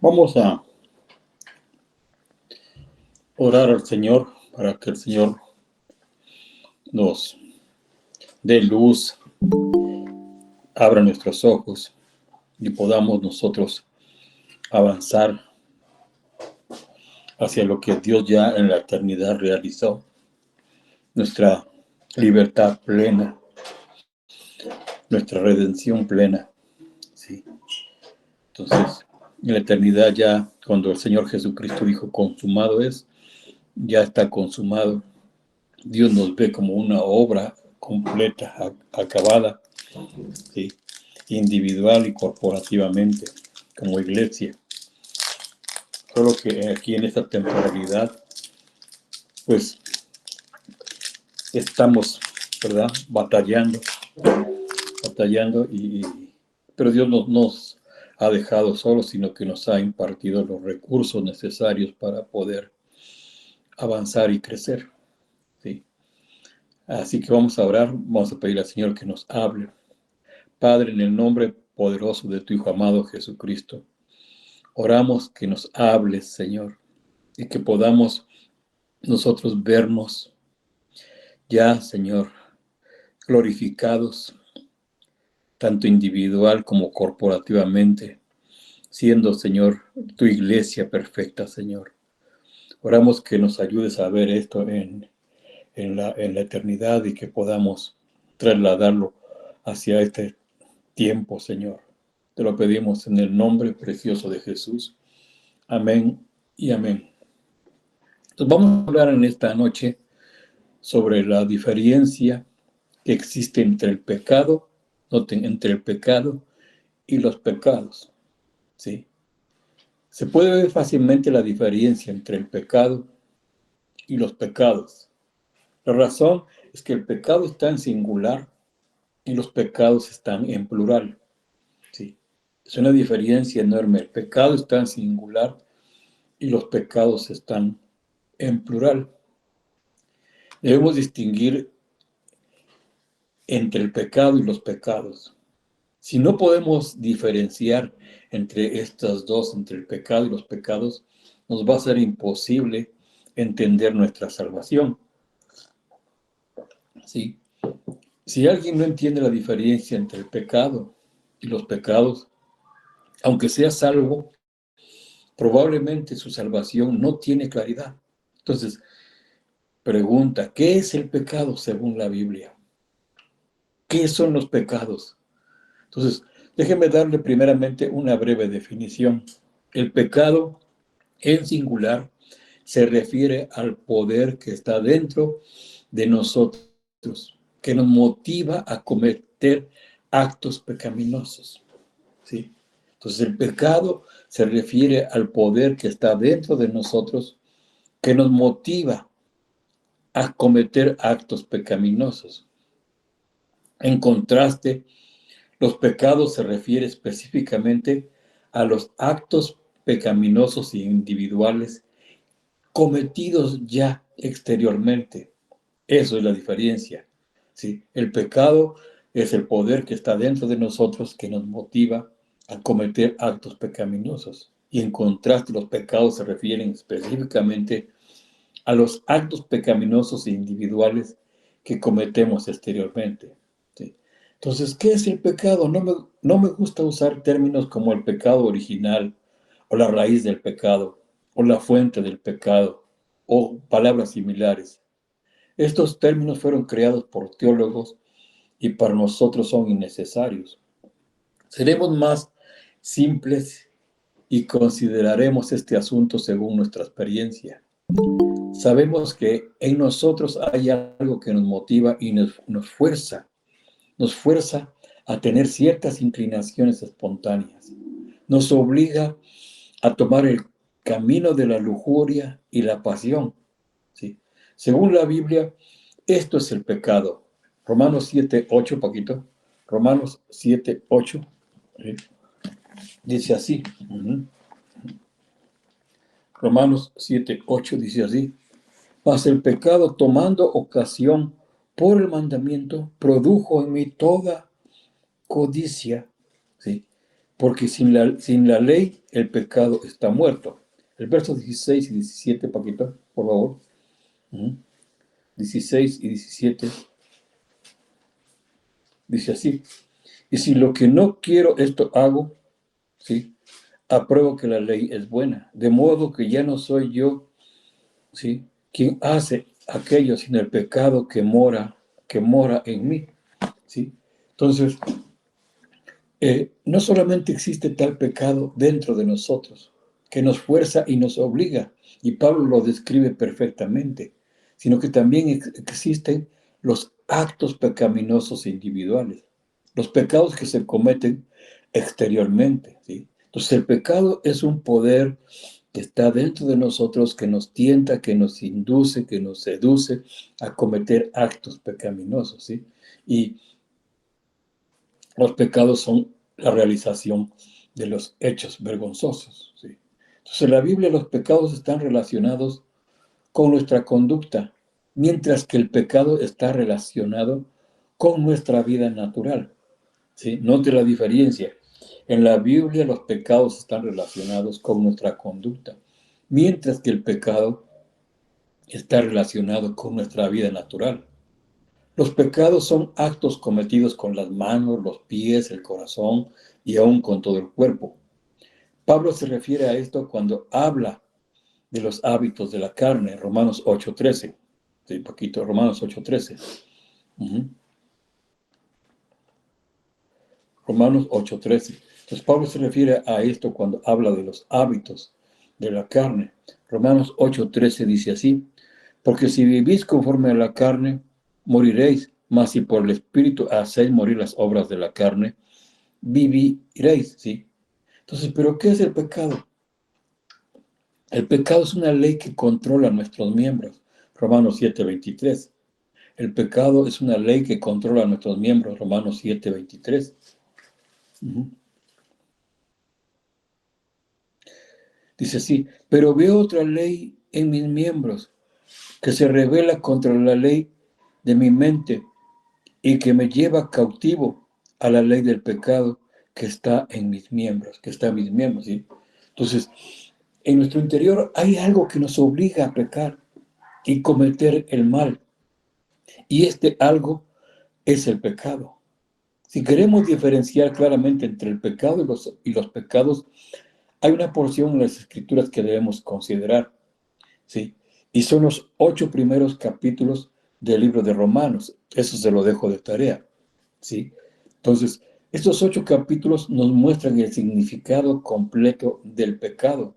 Vamos a orar al Señor para que el Señor nos dé luz, abra nuestros ojos y podamos nosotros avanzar hacia lo que Dios ya en la eternidad realizó, nuestra libertad plena, nuestra redención plena. Sí. Entonces, en la eternidad ya, cuando el Señor Jesucristo dijo consumado es, ya está consumado. Dios nos ve como una obra completa, acabada, ¿sí? Individual y corporativamente, como iglesia. Solo que aquí en esta temporalidad, pues estamos, ¿verdad? Batallando, pero Dios no nos ha dejado solos, sino que nos ha impartido los recursos necesarios para poder avanzar y crecer, ¿sí? Así que vamos a orar, vamos a pedir al Señor que nos hable. Padre, en el nombre poderoso de tu Hijo amado Jesucristo, oramos que nos hables, Señor, y que podamos nosotros vernos ya, Señor, glorificados, tanto individual como corporativamente, siendo, Señor, tu iglesia perfecta, Señor. Oramos que nos ayudes a ver esto en la eternidad y que podamos trasladarlo hacia este tiempo, Señor. Te lo pedimos en el nombre precioso de Jesús. Amén y amén. Entonces vamos a hablar en esta noche sobre la diferencia que existe entre el pecado, noten, entre el pecado y los pecados, ¿sí? Se puede ver fácilmente la diferencia entre el pecado y los pecados. La razón es que el pecado está en singular y los pecados están en plural, ¿sí? Es una diferencia enorme. El pecado está en singular y los pecados están en plural. Debemos distinguir entre el pecado y los pecados. Si no podemos diferenciar entre estas dos, entre el pecado y los pecados, nos va a ser imposible entender nuestra salvación, ¿sí? Si alguien no entiende la diferencia entre el pecado y los pecados, aunque sea salvo, probablemente su salvación no tiene claridad. Entonces, pregunta, ¿qué es el pecado según la Biblia? ¿Qué son los pecados? Entonces, déjenme darle primeramente una breve definición. El pecado, en singular, se refiere al poder que está dentro de nosotros, que nos motiva a cometer actos pecaminosos, ¿sí? Entonces, el pecado se refiere al poder que está dentro de nosotros, que nos motiva a cometer actos pecaminosos. En contraste, los pecados se refiere específicamente a los actos pecaminosos e individuales cometidos ya exteriormente. Eso es la diferencia, ¿sí? El pecado es el poder que está dentro de nosotros que nos motiva a cometer actos pecaminosos. Y en contraste, los pecados se refieren específicamente a los actos pecaminosos e individuales que cometemos exteriormente, ¿sí? Entonces, ¿qué es el pecado? No me gusta usar términos como el pecado original, o la raíz del pecado, o la fuente del pecado, o palabras similares. Estos términos fueron creados por teólogos y para nosotros son innecesarios. Seremos más simples y consideraremos este asunto según nuestra experiencia. Sabemos que en nosotros hay algo que nos motiva y nos fuerza a tener ciertas inclinaciones espontáneas. Nos obliga a tomar el camino de la lujuria y la pasión, ¿sí? Según la Biblia, esto es el pecado. Romanos 7:8, Paquito. Romanos 7:8, ¿sí? Dice así. Romanos 7:8 dice así. Mas el pecado, tomando ocasión por el mandamiento, produjo en mí toda codicia, ¿sí? porque sin la ley el pecado está muerto. El verso 16 y 17, Paquito, por favor. 16 y 17 dice así: y si lo que no quiero esto hago, ¿sí? Apruebo que la ley es buena, de modo que ya no soy yo, ¿sí?, quien hace aquello, sino el pecado que mora en mí, ¿sí? Entonces, no solamente existe tal pecado dentro de nosotros, que nos fuerza y nos obliga, y Pablo lo describe perfectamente, sino que también existen los actos pecaminosos individuales, los pecados que se cometen exteriormente, ¿sí? Entonces el pecado es un poder que está dentro de nosotros, que nos tienta, que nos induce, que nos seduce a cometer actos pecaminosos, ¿sí? Y los pecados son la realización de los hechos vergonzosos, ¿sí? Entonces, en la Biblia los pecados están relacionados con nuestra conducta, mientras que el pecado está relacionado con nuestra vida natural, ¿sí? Note la diferencia. En la Biblia los pecados están relacionados con nuestra conducta, mientras que el pecado está relacionado con nuestra vida natural. Los pecados son actos cometidos con las manos, los pies, el corazón y aún con todo el cuerpo. Pablo se refiere a esto cuando habla de los hábitos de la carne, Romanos 8:13. Sí, poquito, Romanos 8:13. Romanos 8:13. Entonces Pablo se refiere a esto cuando habla de los hábitos de la carne. Romanos 8:13 dice así: porque si vivís conforme a la carne, moriréis, mas si por el Espíritu hacéis morir las obras de la carne, viviréis, ¿sí? Entonces, ¿pero qué es el pecado? El pecado es una ley que controla nuestros miembros. Romanos 7:23. El pecado es una ley que controla nuestros miembros. Romanos 7:23. Dice así: pero veo otra ley en mis miembros que se revela contra la ley de mi mente y que me lleva cautivo a la ley del pecado que está en mis miembros, ¿sí? Entonces, en nuestro interior hay algo que nos obliga a pecar y cometer el mal, y este algo es el pecado. Si queremos diferenciar claramente entre el pecado y los pecados, hay una porción en las Escrituras que debemos considerar, ¿sí? Y son los 8 primeros capítulos del libro de Romanos. Eso se lo dejo de tarea, ¿sí? Entonces, estos 8 capítulos nos muestran el significado completo del pecado.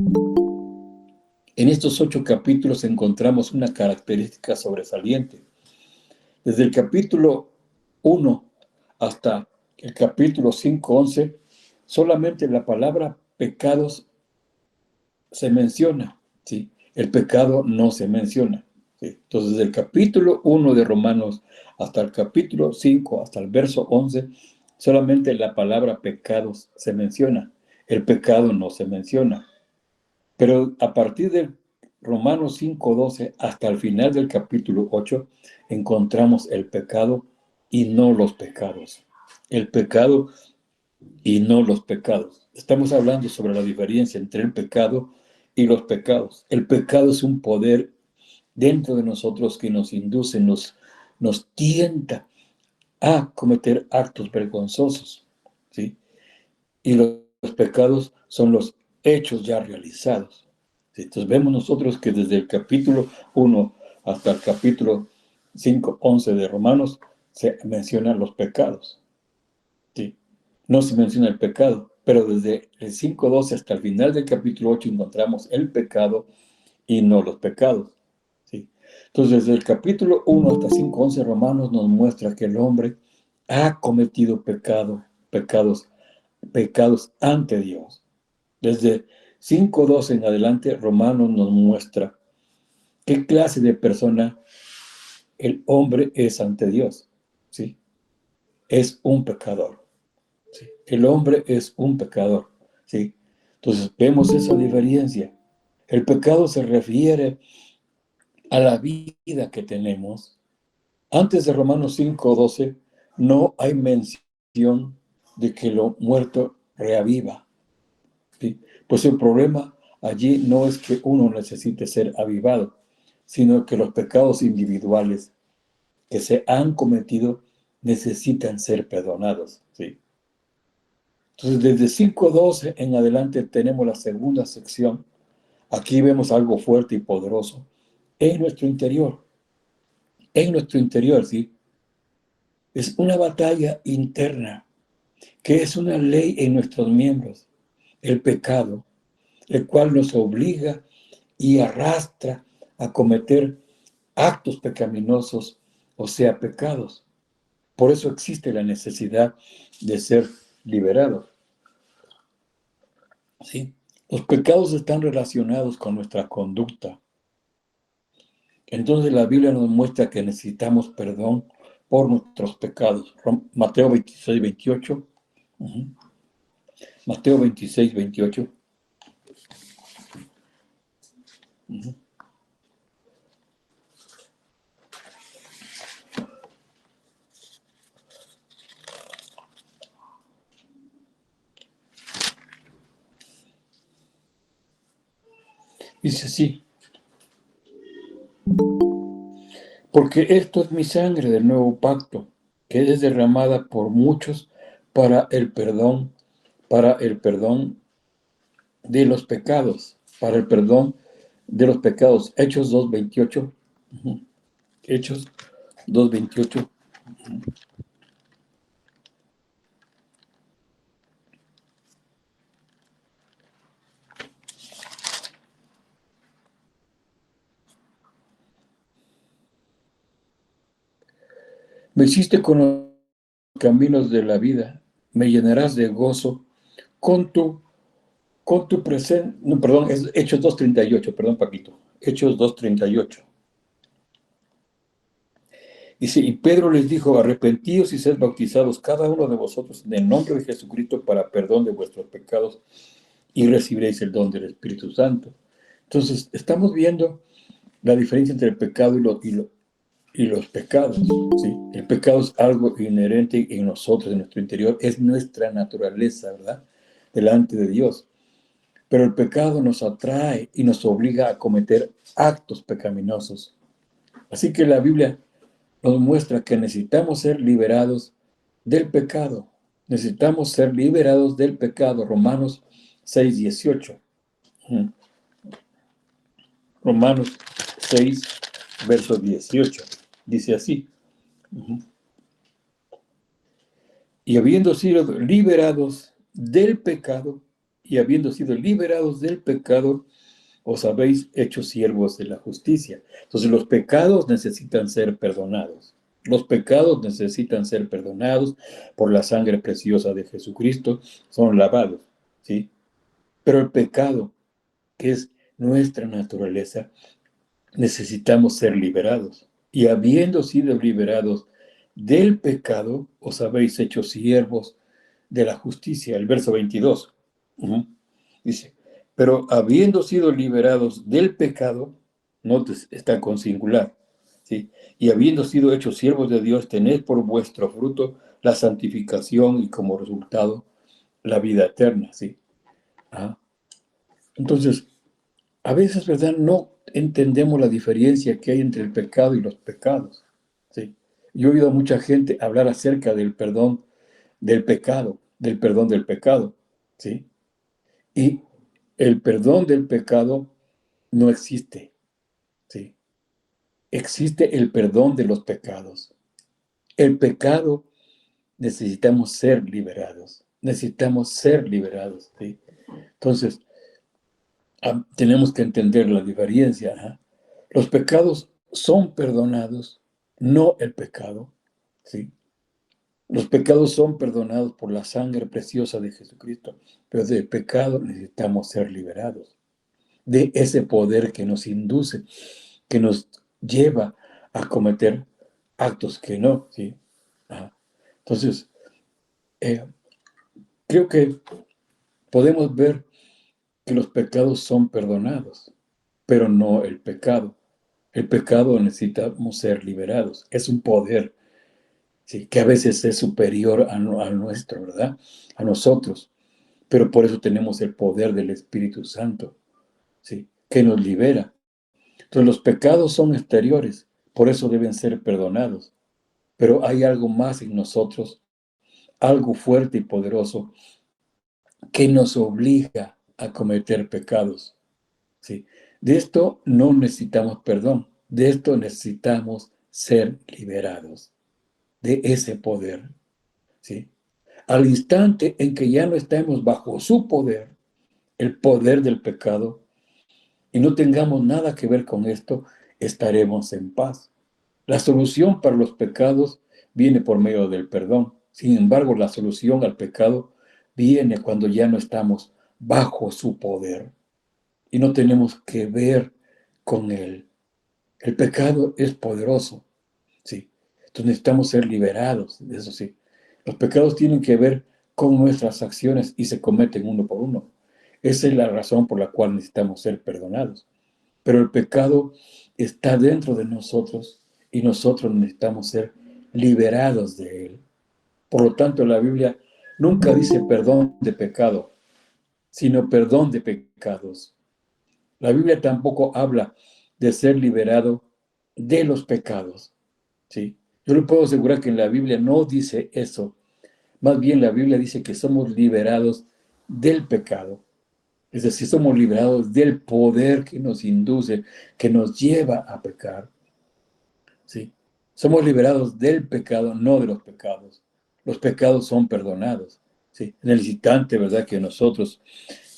En estos 8 capítulos encontramos una característica sobresaliente. Desde el capítulo 1 hasta el capítulo 5:11, solamente la palabra pecados se menciona, ¿sí? El pecado no se menciona, ¿sí? Entonces, desde el capítulo 1 de Romanos hasta el capítulo 5, hasta el verso 11, solamente la palabra pecados se menciona. El pecado no se menciona. Pero a partir de Romanos 5:12 hasta el final del capítulo 8, encontramos el pecado y no los pecados. El pecado y no los pecados. Estamos hablando sobre la diferencia entre el pecado y los pecados. El pecado es un poder dentro de nosotros que nos induce, nos tienta a cometer actos vergonzosos, ¿sí? Y los pecados son los hechos ya realizados. ¿Sí? Entonces vemos nosotros que desde el capítulo 1 hasta el capítulo 5:11 de Romanos se mencionan los pecados. ¿Sí? No se menciona el pecado, pero desde el 5:12 hasta el final del capítulo 8 encontramos el pecado y no los pecados, ¿sí? Entonces, desde el capítulo 1 hasta 5:11 Romanos nos muestra que el hombre ha cometido pecados ante Dios. Desde 5:12 en adelante, Romanos nos muestra qué clase de persona el hombre es ante Dios, ¿sí? Es un pecador. ¿Sí? El hombre es un pecador, ¿sí? Entonces vemos esa diferencia. El pecado se refiere a la vida que tenemos. Antes de Romanos 5:12 no hay mención de que lo muerto reaviva. ¿Sí? Pues el problema allí no es que uno necesite ser avivado, sino que los pecados individuales que se han cometido necesitan ser perdonados. ¿Sí? Entonces, desde 5:12 en adelante tenemos la segunda sección. Aquí vemos algo fuerte y poderoso en nuestro interior. En nuestro interior, ¿sí? Es una batalla interna, que es una ley en nuestros miembros, el pecado, el cual nos obliga y arrastra a cometer actos pecaminosos, o sea, pecados. Por eso existe la necesidad de ser liberados. ¿Sí? Los pecados están relacionados con nuestra conducta. Entonces la Biblia nos muestra que necesitamos perdón por nuestros pecados. Mateo 26, 28. Uh-huh. Mateo 26, 28. Uh-huh. Dice así: porque esto es mi sangre del nuevo pacto, que es derramada por muchos para el perdón de los pecados, para el perdón de los pecados. Hechos 2:28. Uh-huh. Hechos 2:28. Uh-huh. Me hiciste con los caminos de la vida, me llenarás de gozo con tu presencia. No, perdón, es Hechos 2:38, perdón, Paquito. Hechos 2:38. Dice, y Pedro les dijo, arrepentíos y sed bautizados cada uno de vosotros en el nombre de Jesucristo para perdón de vuestros pecados y recibiréis el don del Espíritu Santo. Entonces, estamos viendo la diferencia entre el pecado y los pecados. ¿Sí? El pecado es algo inherente en nosotros, en nuestro interior, es nuestra naturaleza, ¿verdad? Delante de Dios. Pero el pecado nos atrae y nos obliga a cometer actos pecaminosos. Así que la Biblia nos muestra que necesitamos ser liberados del pecado. Necesitamos ser liberados del pecado. Romanos 6:18. Romanos 6, verso 18. Dice así. Y habiendo sido liberados del pecado, os habéis hecho siervos de la justicia. Entonces los pecados necesitan ser perdonados. Los pecados necesitan ser perdonados por la sangre preciosa de Jesucristo, son lavados, ¿sí? Pero el pecado, que es nuestra naturaleza, necesitamos ser liberados. Y habiendo sido liberados del pecado, os habéis hecho siervos de la justicia. El verso 22. Dice, pero habiendo sido liberados del pecado, notes, está con singular, ¿sí? Y habiendo sido hechos siervos de Dios, tened por vuestro fruto la santificación y como resultado la vida eterna, ¿sí? ¿Ah? Entonces, a veces, ¿verdad? No entendemos la diferencia que hay entre el pecado y los pecados, ¿sí? Yo he oído a mucha gente hablar acerca del perdón del pecado, ¿sí? Y el perdón del pecado no existe, ¿sí? Existe el perdón de los pecados. El pecado necesitamos ser liberados, ¿sí? Entonces, tenemos que entender la diferencia. ¿Eh? Los pecados son perdonados, no el pecado, ¿sí? Los pecados son perdonados por la sangre preciosa de Jesucristo, pero del pecado necesitamos ser liberados. De ese poder que nos induce, que nos lleva a cometer actos que no, ¿sí? Ajá. Entonces, creo que podemos ver que los pecados son perdonados, pero no el pecado. El pecado necesitamos ser liberados. Es un poder, ¿sí? Que a veces es superior a nuestro, ¿verdad? A nosotros. Pero por eso tenemos el poder del Espíritu Santo, ¿sí? Que nos libera. Entonces los pecados son exteriores, por eso deben ser perdonados. Pero hay algo más en nosotros, algo fuerte y poderoso, que nos obliga a cometer pecados, ¿sí? De esto no necesitamos perdón, de esto necesitamos ser liberados, de ese poder, ¿sí? Al instante en que ya no estemos bajo su poder, el poder del pecado, y no tengamos nada que ver con esto, estaremos en paz. La solución para los pecados viene por medio del perdón. Sin embargo, la solución al pecado viene cuando ya no estamos bajo su poder y no tenemos que ver con él. El pecado es poderoso, ¿sí? Entonces necesitamos ser liberados, eso sí. Los pecados tienen que ver con nuestras acciones y se cometen uno por uno. Esa es la razón por la cual necesitamos ser perdonados. Pero el pecado está dentro de nosotros y nosotros necesitamos ser liberados de él. Por lo tanto, la Biblia nunca dice perdón de pecado, sino perdón de pecados. La Biblia tampoco habla de ser liberado de los pecados, ¿sí? Yo le puedo asegurar que en la Biblia no dice eso. Más bien la Biblia dice que somos liberados del pecado. Es decir, somos liberados del poder que nos induce, que nos lleva a pecar, ¿sí? Somos liberados del pecado, no de los pecados. Los pecados son perdonados, ¿sí? En el instante, ¿verdad?, que nosotros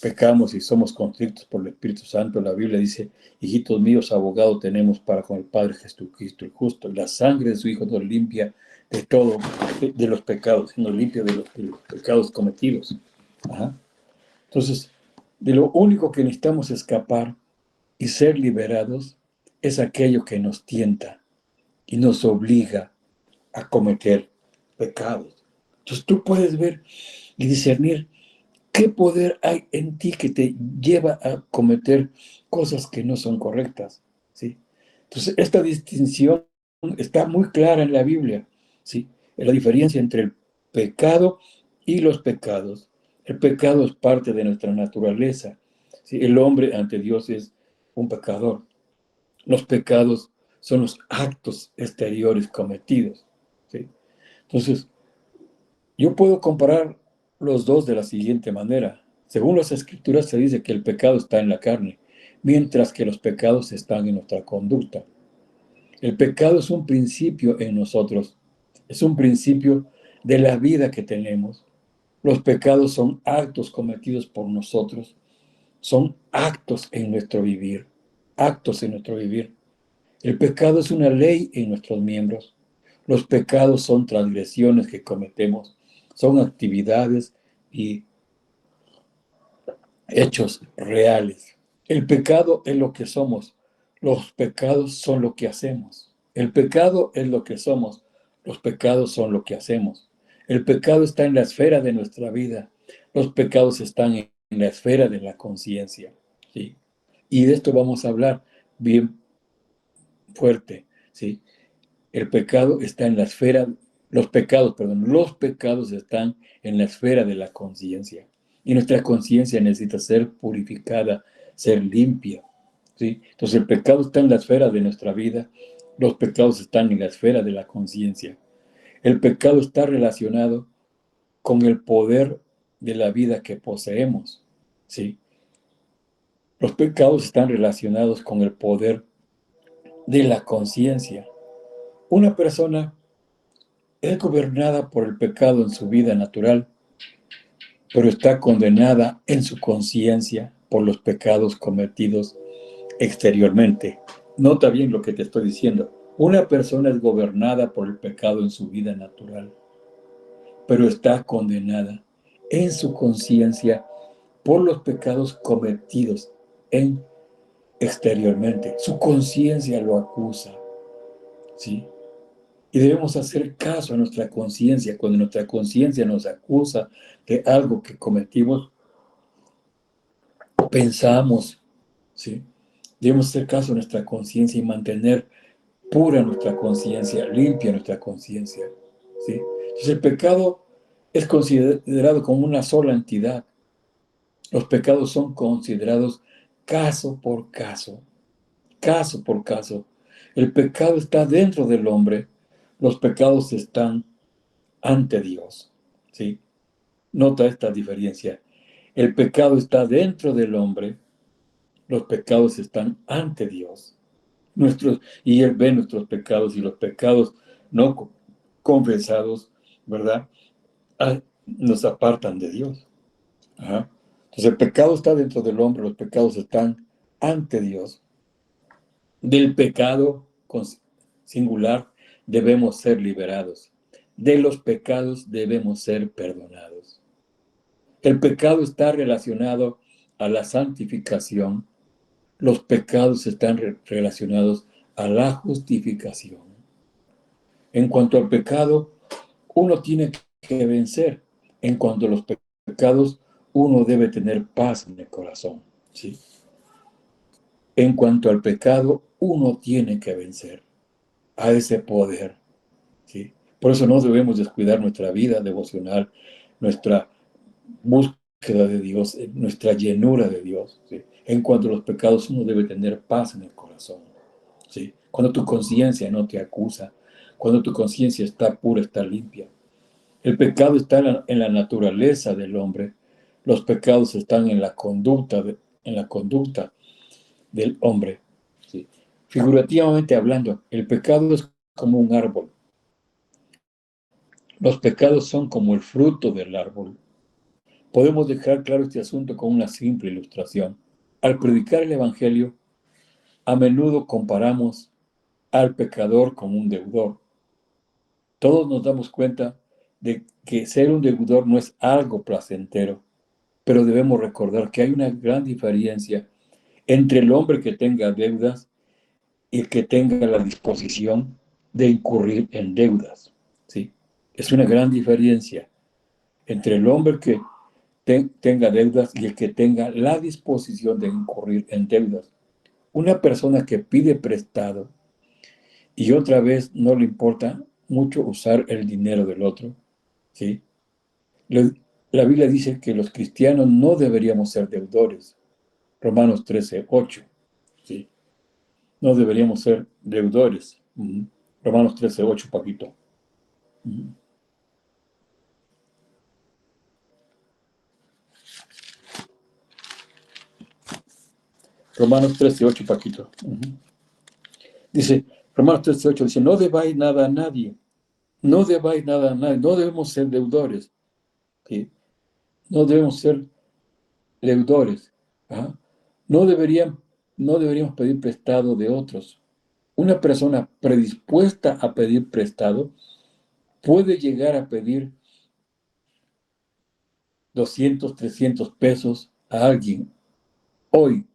pecamos y somos constrictos por el Espíritu Santo, la Biblia dice: hijitos míos, abogado tenemos para con el Padre Jesucristo el justo. La sangre de su Hijo nos limpia de todo, de los pecados, nos limpia de los pecados cometidos. Ajá. Entonces, de lo único que necesitamos escapar y ser liberados es aquello que nos tienta y nos obliga a cometer pecados. Entonces tú puedes ver y discernir qué poder hay en ti que te lleva a cometer cosas que no son correctas, ¿sí? Entonces esta distinción está muy clara en la Biblia, ¿sí? La diferencia entre el pecado y los pecados. El pecado es parte de nuestra naturaleza, ¿sí? El hombre ante Dios es un pecador. Los pecados son los actos exteriores cometidos, ¿sí? Entonces, yo puedo comparar los dos de la siguiente manera. Según las Escrituras se dice que el pecado está en la carne, mientras que los pecados están en nuestra conducta. El pecado es un principio en nosotros, es un principio de la vida que tenemos. Los pecados son actos cometidos por nosotros, son actos en nuestro vivir, actos en nuestro vivir. El pecado es una ley en nuestros miembros. Los pecados son transgresiones que cometemos, son actividades y hechos reales. El pecado es lo que somos, los pecados son lo que hacemos. El pecado es lo que somos, los pecados son lo que hacemos. El pecado está en la esfera de nuestra vida, los pecados están en la esfera de la conciencia, ¿sí? Y de esto vamos a hablar bien fuerte, ¿sí? El pecado está en la esfera, los pecados están en la esfera de la conciencia. Y nuestra conciencia necesita ser purificada, ser limpia, ¿sí? Entonces el pecado está en la esfera de nuestra vida, los pecados están en la esfera de la conciencia. El pecado está relacionado con el poder de la vida que poseemos, ¿sí? Los pecados están relacionados con el poder de la conciencia. Una persona es gobernada por el pecado en su vida natural, pero está condenada en su conciencia por los pecados cometidos exteriormente. Nota bien lo que te estoy diciendo. Una persona es gobernada por el pecado en su vida natural, pero está condenada en su conciencia por los pecados cometidos exteriormente. Su conciencia lo acusa, ¿sí? Y debemos hacer caso a nuestra conciencia. Cuando nuestra conciencia nos acusa de algo que cometimos, pensamos, ¿sí? Debemos hacer caso a nuestra conciencia y mantener pura nuestra conciencia, limpia nuestra conciencia, ¿sí? Entonces el pecado es considerado como una sola entidad. Los pecados son considerados caso por caso, caso por caso. El pecado está dentro del hombre, los pecados están ante Dios. ¿Sí? Nota esta diferencia. El pecado está dentro del hombre, los pecados están ante Dios. Y Él ve nuestros pecados y los pecados no confesados, ¿verdad? Nos apartan de Dios. Ajá. Entonces el pecado está dentro del hombre, los pecados están ante Dios. Del pecado singular debemos ser liberados. De los pecados debemos ser perdonados. El pecado está relacionado a la santificación. Los pecados están relacionados a la justificación. En cuanto al pecado, uno tiene que vencer. En cuanto a los pecados, uno debe tener paz en el corazón. ¿Sí? En cuanto al pecado, uno tiene que vencer a ese poder. ¿Sí? Por eso no debemos descuidar nuestra vida devocional, nuestra búsqueda de Dios, nuestra llenura de Dios. ¿Sí? En cuanto a los pecados, uno debe tener paz en el corazón. ¿Sí? Cuando tu conciencia no te acusa, cuando tu conciencia está pura, está limpia. El pecado está en la naturaleza del hombre. Los pecados están en la conducta, del hombre. ¿Sí? Figurativamente hablando, el pecado es como un árbol. Los pecados son como el fruto del árbol. Podemos dejar claro este asunto con una simple ilustración. Al predicar el Evangelio, a menudo comparamos al pecador con un deudor. Todos nos damos cuenta de que ser un deudor no es algo placentero, pero debemos recordar que hay una gran diferencia entre el hombre que tenga deudas y el que tenga la disposición de incurrir en deudas. ¿Sí? Es una gran diferencia entre el hombre que tenga deudas y el que tenga la disposición de incurrir en deudas. Una persona que pide prestado y otra vez no le importa mucho usar el dinero del otro, ¿sí? La Biblia dice que los cristianos no deberíamos ser deudores. Romanos 13:8, ¿sí? No deberíamos ser deudores. Romanos 13:8, Paquito. Romanos 13:8, Paquito. Dice, Romanos 13:8 dice, no debáis nada a nadie. No debáis nada a nadie. No debemos ser deudores. ¿Sí? No debemos ser deudores. ¿Ah? No deberíamos pedir prestado de otros. Una persona predispuesta a pedir prestado puede llegar a pedir 200, 300 pesos a alguien hoy,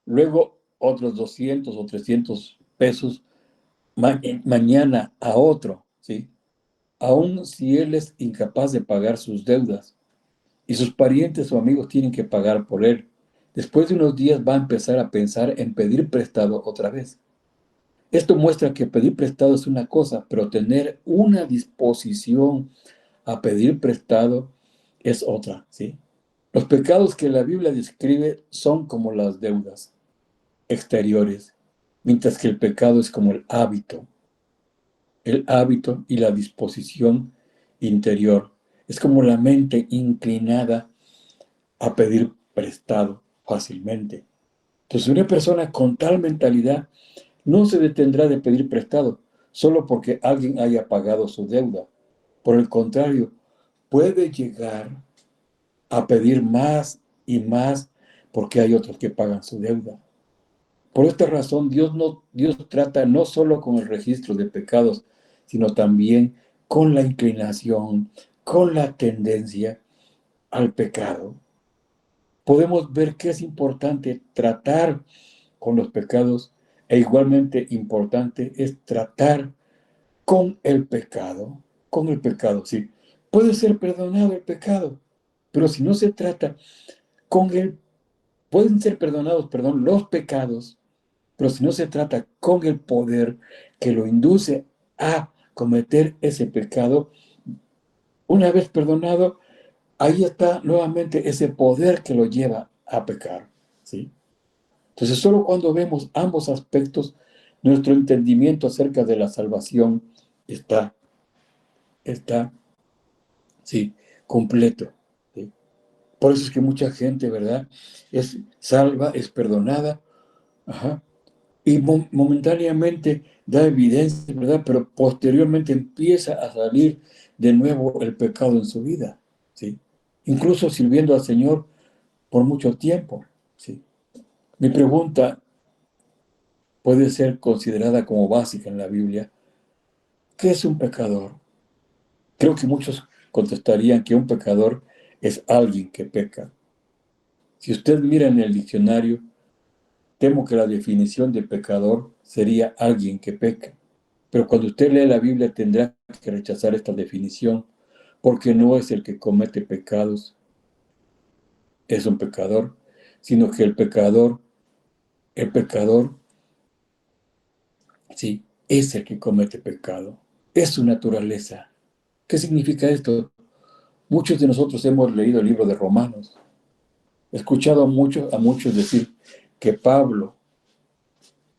luego otros 200 o 300 pesos mañana a otro, ¿sí? Aun si él es incapaz de pagar sus deudas y sus parientes o amigos tienen que pagar por él, después de unos días va a empezar a pensar en pedir prestado otra vez. Esto muestra que pedir prestado es una cosa, pero tener una disposición a pedir prestado es otra, ¿sí? Los pecados que la Biblia describe son como las deudas exteriores, mientras que el pecado es como el hábito y la disposición interior. Es como la mente inclinada a pedir prestado fácilmente. Entonces, una persona con tal mentalidad no se detendrá de pedir prestado solo porque alguien haya pagado su deuda. Por el contrario, puede llegar a pedir más y más porque hay otros que pagan su deuda. Por esta razón, Dios trata no solo con el registro de pecados, sino también con la inclinación, con la tendencia al pecado. Podemos ver que es importante tratar con los pecados e igualmente importante es tratar con el pecado, sí. Puede ser perdonado el pecado, pero si no se trata pueden ser perdonados, los pecados, pero si no se trata con el poder que lo induce a cometer ese pecado, una vez perdonado, ahí está nuevamente ese poder que lo lleva a pecar, ¿sí? Entonces, solo cuando vemos ambos aspectos, nuestro entendimiento acerca de la salvación está, está, sí, completo, ¿sí? Por eso es que mucha gente, ¿verdad? Es salva, es perdonada, ajá, y momentáneamente da evidencia, ¿verdad? Pero posteriormente empieza a salir de nuevo el pecado en su vida, ¿sí? Incluso sirviendo al Señor por mucho tiempo, ¿sí? Mi pregunta puede ser considerada como básica en la Biblia. ¿Qué es un pecador? Creo que muchos contestarían que un pecador es alguien que peca. Si usted mira en el diccionario, temo que la definición de pecador sería alguien que peca. Pero cuando usted lee la Biblia tendrá que rechazar esta definición, porque no es el que comete pecados, es un pecador, sino que el pecador, sí, es el que comete pecado. Es su naturaleza. ¿Qué significa esto? Muchos de nosotros hemos leído el libro de Romanos. He escuchado a muchos decir que Pablo,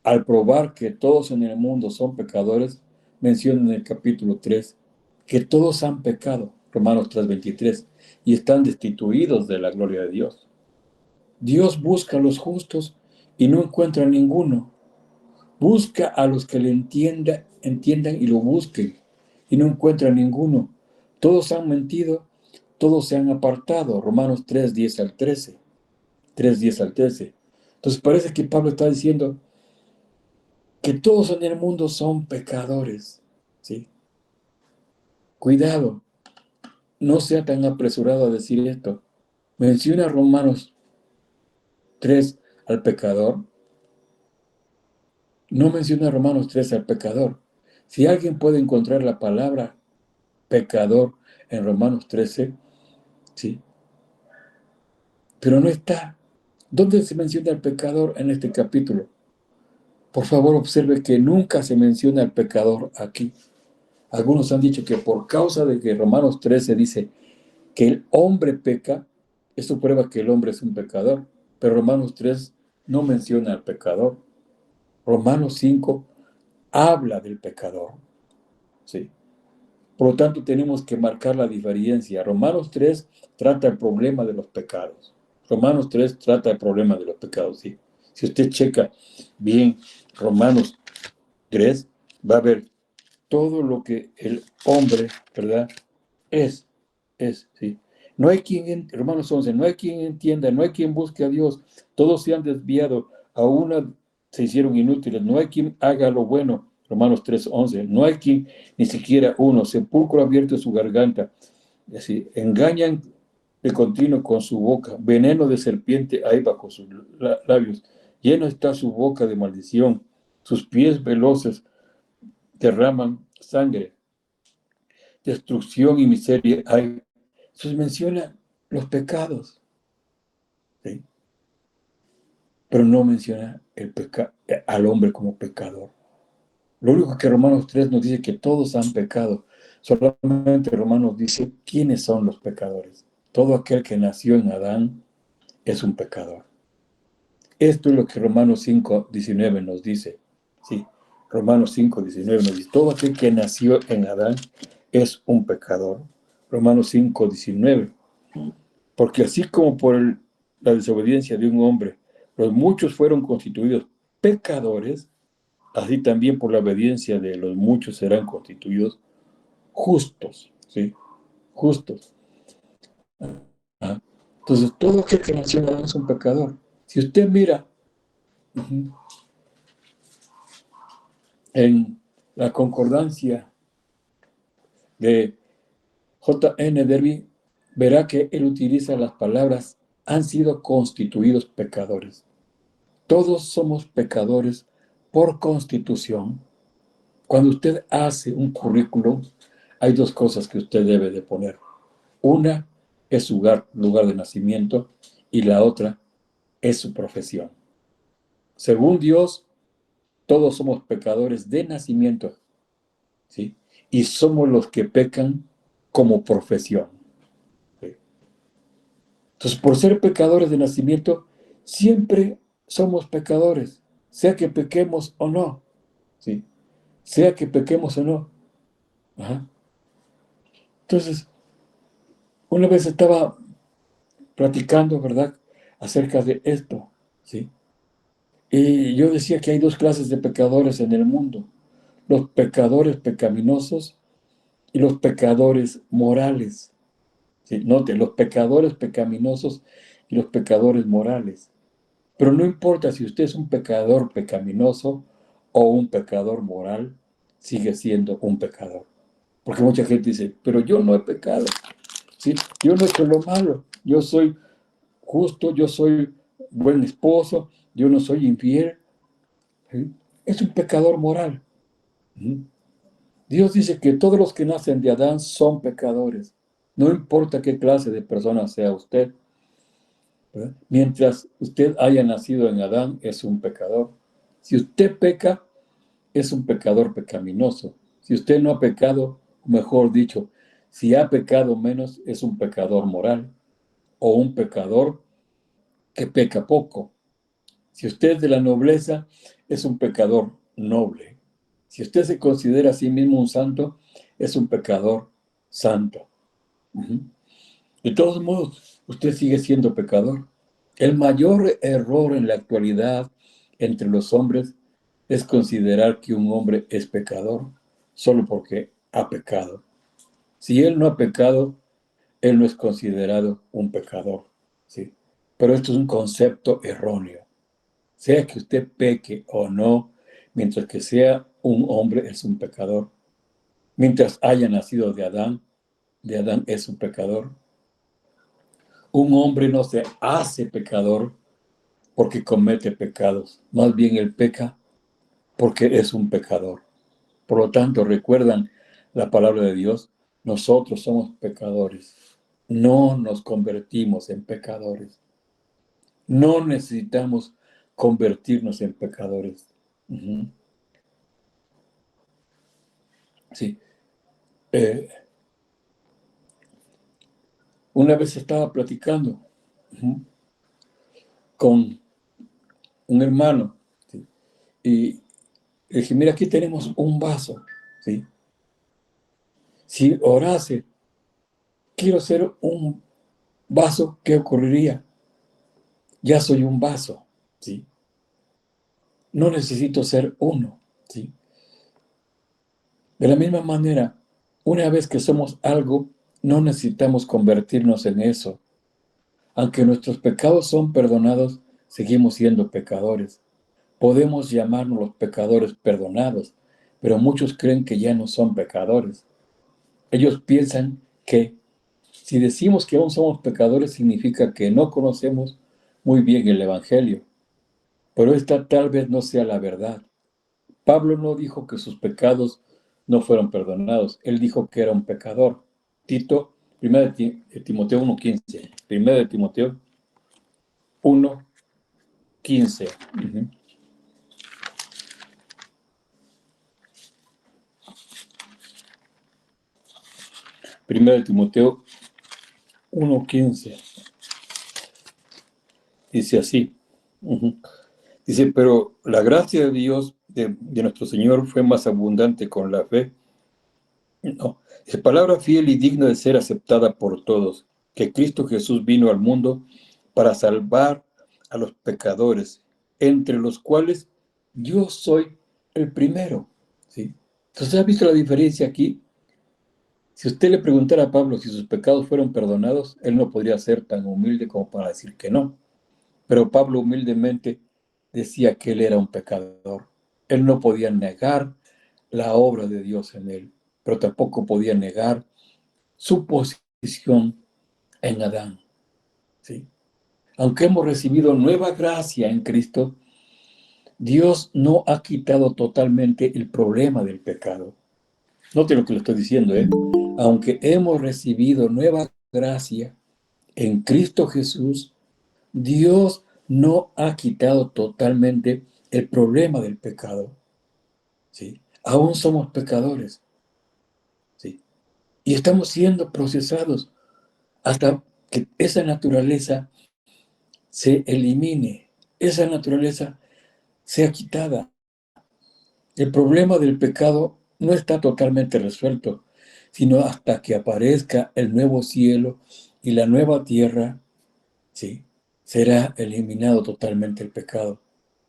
al probar que todos en el mundo son pecadores, menciona en el capítulo 3 que todos han pecado, Romanos 3:23, y están destituidos de la gloria de Dios. Dios busca a los justos y no encuentra ninguno. Busca a los que le entiendan y lo busquen, y no encuentra ninguno. Todos han mentido, todos se han apartado, Romanos 3:10 al 13. 3:10 al 13. Entonces parece que Pablo está diciendo que todos en el mundo son pecadores, ¿sí? Cuidado, no sea tan apresurado a decir esto. Menciona Romanos 3 al pecador, no menciona Romanos 3 al pecador. Si alguien puede encontrar la palabra pecador en Romanos 13, ¿sí? Pero no está. ¿Dónde se menciona el pecador en este capítulo? Por favor, observe que nunca se menciona el pecador aquí. Algunos han dicho que por causa de que Romanos 13 dice que el hombre peca, esto prueba que el hombre es un pecador. Pero Romanos 3 no menciona al pecador. Romanos 5 habla del pecador, ¿sí? Por lo tanto, tenemos que marcar la diferencia. Romanos 3 trata el problema de los pecados. Romanos 3 trata el problema de los pecados, ¿sí? Si usted checa bien Romanos 3, va a ver todo lo que el hombre, ¿verdad? Es, ¿sí? No hay quien, Romanos 11, no hay quien entienda, no hay quien busque a Dios. Todos se han desviado, a una se hicieron inútiles. No hay quien haga lo bueno. Romanos 3:11. No hay quien, ni siquiera uno. Sepulcro abierto su garganta. Así, engañan de continuo con su boca. Veneno de serpiente hay bajo sus labios. Lleno está su boca de maldición. Sus pies veloces derraman sangre. Destrucción y miseria hay. Entonces menciona los pecados, ¿sí? Pero no menciona al hombre como pecador. Lo único que Romanos 3 nos dice que todos han pecado. Solamente Romanos dice quiénes son los pecadores. Todo aquel que nació en Adán es un pecador. Esto es lo que Romanos 5:19 nos dice. Sí, Romanos 5:19 nos dice, todo aquel que nació en Adán es un pecador. Romanos 5:19. Porque así como por la desobediencia de un hombre, los muchos fueron constituidos pecadores, así también por la obediencia de los muchos serán constituidos justos, ¿sí? Justos. ¿Ah? Entonces, todo aquel que nació en Adán es un pecador. Si usted mira en la concordancia de J.N. Derby, verá que él utiliza las palabras han sido constituidos pecadores. Todos somos pecadores por constitución. Cuando usted hace un currículum, hay dos cosas que usted debe de poner. Una es su lugar de nacimiento y la otra es su profesión. Según Dios, todos somos pecadores de nacimiento, ¿sí? Y somos los que pecan como profesión, ¿sí? Entonces, por ser pecadores de nacimiento, siempre somos pecadores, sea que pequemos o no, ¿sí? Sea que pequemos o no. Ajá. Entonces, una vez estaba platicando, ¿verdad?, acerca de esto, ¿sí? Y yo decía que hay dos clases de pecadores en el mundo: los pecadores pecaminosos y los pecadores morales. ¿Sí? Note, los pecadores pecaminosos y los pecadores morales. Pero no importa si usted es un pecador pecaminoso o un pecador moral, sigue siendo un pecador. Porque mucha gente dice, pero yo no he pecado, ¿sí? Yo no he hecho lo malo, yo soy justo, yo soy buen esposo, yo no soy infiel. ¿Sí? Es un pecador moral. ¿Mm? Dios dice que todos los que nacen de Adán son pecadores. No importa qué clase de persona sea usted, ¿verdad? Mientras usted haya nacido en Adán, es un pecador. Si usted peca, es un pecador pecaminoso. Si usted no ha pecado, mejor dicho, si ha pecado menos, es un pecador moral o un pecador que peca poco. Si usted es de la nobleza, es un pecador noble. Si usted se considera a sí mismo un santo, es un pecador santo. Ujú. De todos modos, usted sigue siendo pecador. El mayor error en la actualidad entre los hombres es considerar que un hombre es pecador solo porque ha pecado. Si él no ha pecado, él no es considerado un pecador, ¿sí? Pero esto es un concepto erróneo. Sea que usted peque o no, mientras que sea un hombre es un pecador. Mientras haya nacido de Adán es un pecador. Un hombre no se hace pecador porque comete pecados. Más bien él peca porque es un pecador. Por lo tanto, recuerdan la palabra de Dios, nosotros somos pecadores. No nos convertimos en pecadores. No necesitamos convertirnos en pecadores. Ujú. Sí. Eh, una vez estaba platicando, ujú, con un hermano, ¿sí? Y le dije, mira, aquí tenemos un vaso, ¿sí? Si orase, quiero ser un vaso, ¿qué ocurriría? Ya soy un vaso, ¿sí? No necesito ser uno, ¿sí? De la misma manera, una vez que somos algo, no necesitamos convertirnos en eso. Aunque nuestros pecados son perdonados, seguimos siendo pecadores. Podemos llamarnos los pecadores perdonados, pero muchos creen que ya no son pecadores. Ellos piensan que si decimos que aún somos pecadores, significa que no conocemos muy bien el Evangelio. Pero esta tal vez no sea la verdad. Pablo no dijo que sus pecados no fueron perdonados. Él dijo que era un pecador. Tito, 1 de Timoteo 1:15. 1 de Timoteo 1:15. 1 de Timoteo 1:15. Dice así. Ujú. Dice, pero la gracia de Dios, de nuestro Señor, fue más abundante con la fe. No, es palabra fiel y digna de ser aceptada por todos, que Cristo Jesús vino al mundo para salvar a los pecadores, entre los cuales yo soy el primero. ¿Sí? Entonces, ¿ha visto la diferencia aquí? Si usted le preguntara a Pablo si sus pecados fueron perdonados, él no podría ser tan humilde como para decir que no. Pero Pablo humildemente decía que él era un pecador. Él no podía negar la obra de Dios en él, pero tampoco podía negar su posición en Adán. ¿Sí? Aunque hemos recibido nueva gracia en Cristo, Dios no ha quitado totalmente el problema del pecado. Note lo que le estoy diciendo, ¿eh? Aunque hemos recibido nueva gracia en Cristo Jesús, Dios no ha quitado totalmente el problema del pecado. ¿Sí? Aún somos pecadores. ¿Sí? Y estamos siendo procesados hasta que esa naturaleza se elimine, esa naturaleza sea quitada. El problema del pecado no está totalmente resuelto, sino hasta que aparezca el nuevo cielo y la nueva tierra, sí, será eliminado totalmente el pecado.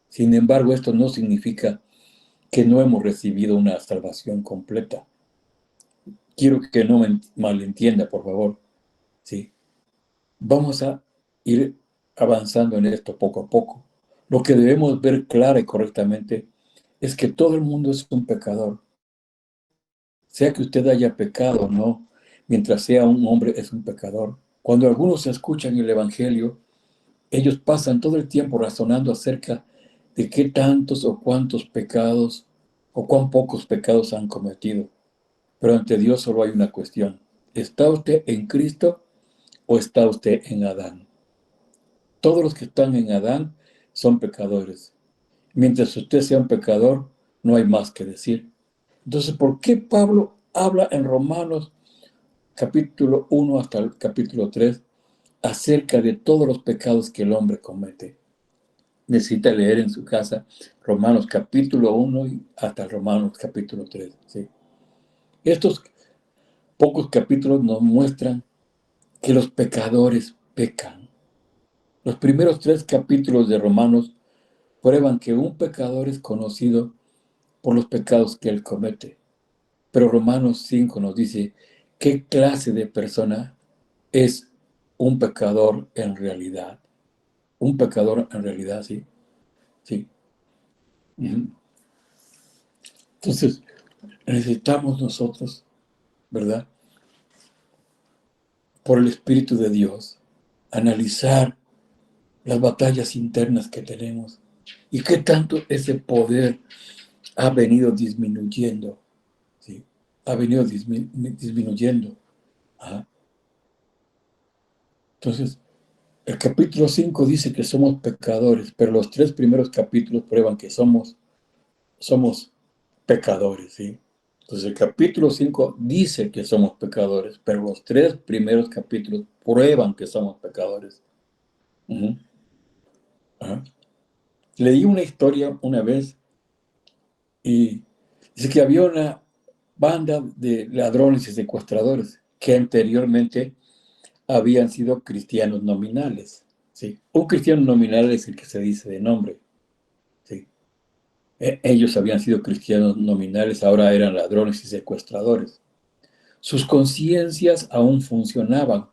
Sin embargo, esto no significa que no hemos recibido una salvación completa. Quiero que no me malentienda, por favor. Sí. Vamos a ir avanzando en esto poco a poco. Lo que debemos ver clara y correctamente es que todo el mundo es un pecador. Sea que usted haya pecado o no, mientras sea un hombre es un pecador. Cuando algunos escuchan el Evangelio, ellos pasan todo el tiempo razonando acerca de qué tantos o cuántos pecados o cuán pocos pecados han cometido. Pero ante Dios solo hay una cuestión. ¿Está usted en Cristo o está usted en Adán? Todos los que están en Adán son pecadores. Mientras usted sea un pecador, no hay más que decir. Entonces, ¿por qué Pablo habla en Romanos capítulo 1 hasta el capítulo 3 acerca de todos los pecados que el hombre comete? Necesita leer en su casa Romanos capítulo 1 y hasta Romanos capítulo 3. ¿Sí? Estos pocos capítulos nos muestran que los pecadores pecan. Los primeros 3 capítulos de Romanos prueban que un pecador es conocido por los pecados que él comete. Pero Romanos 5 nos dice qué clase de persona es un pecador en realidad. Un pecador en realidad, sí. Sí. Entonces, necesitamos nosotros, ¿verdad? Por el Espíritu de Dios, analizar las batallas internas que tenemos y qué tanto ese poder ha venido disminuyendo, ¿sí? Ha venido disminuyendo. Ajá. Entonces, el capítulo 5 dice que somos pecadores, pero los 3 primeros capítulos prueban que somos pecadores, ¿sí? Entonces, el capítulo 5 dice que somos pecadores, pero los 3 primeros capítulos prueban que somos pecadores. Uh-huh. Ajá. Leí una historia una vez y dice que había una banda de ladrones y secuestradores que anteriormente habían sido cristianos nominales. ¿Sí? Un cristiano nominal es el que se dice de nombre. ¿Sí? Ellos habían sido cristianos nominales, ahora eran ladrones y secuestradores. Sus conciencias aún funcionaban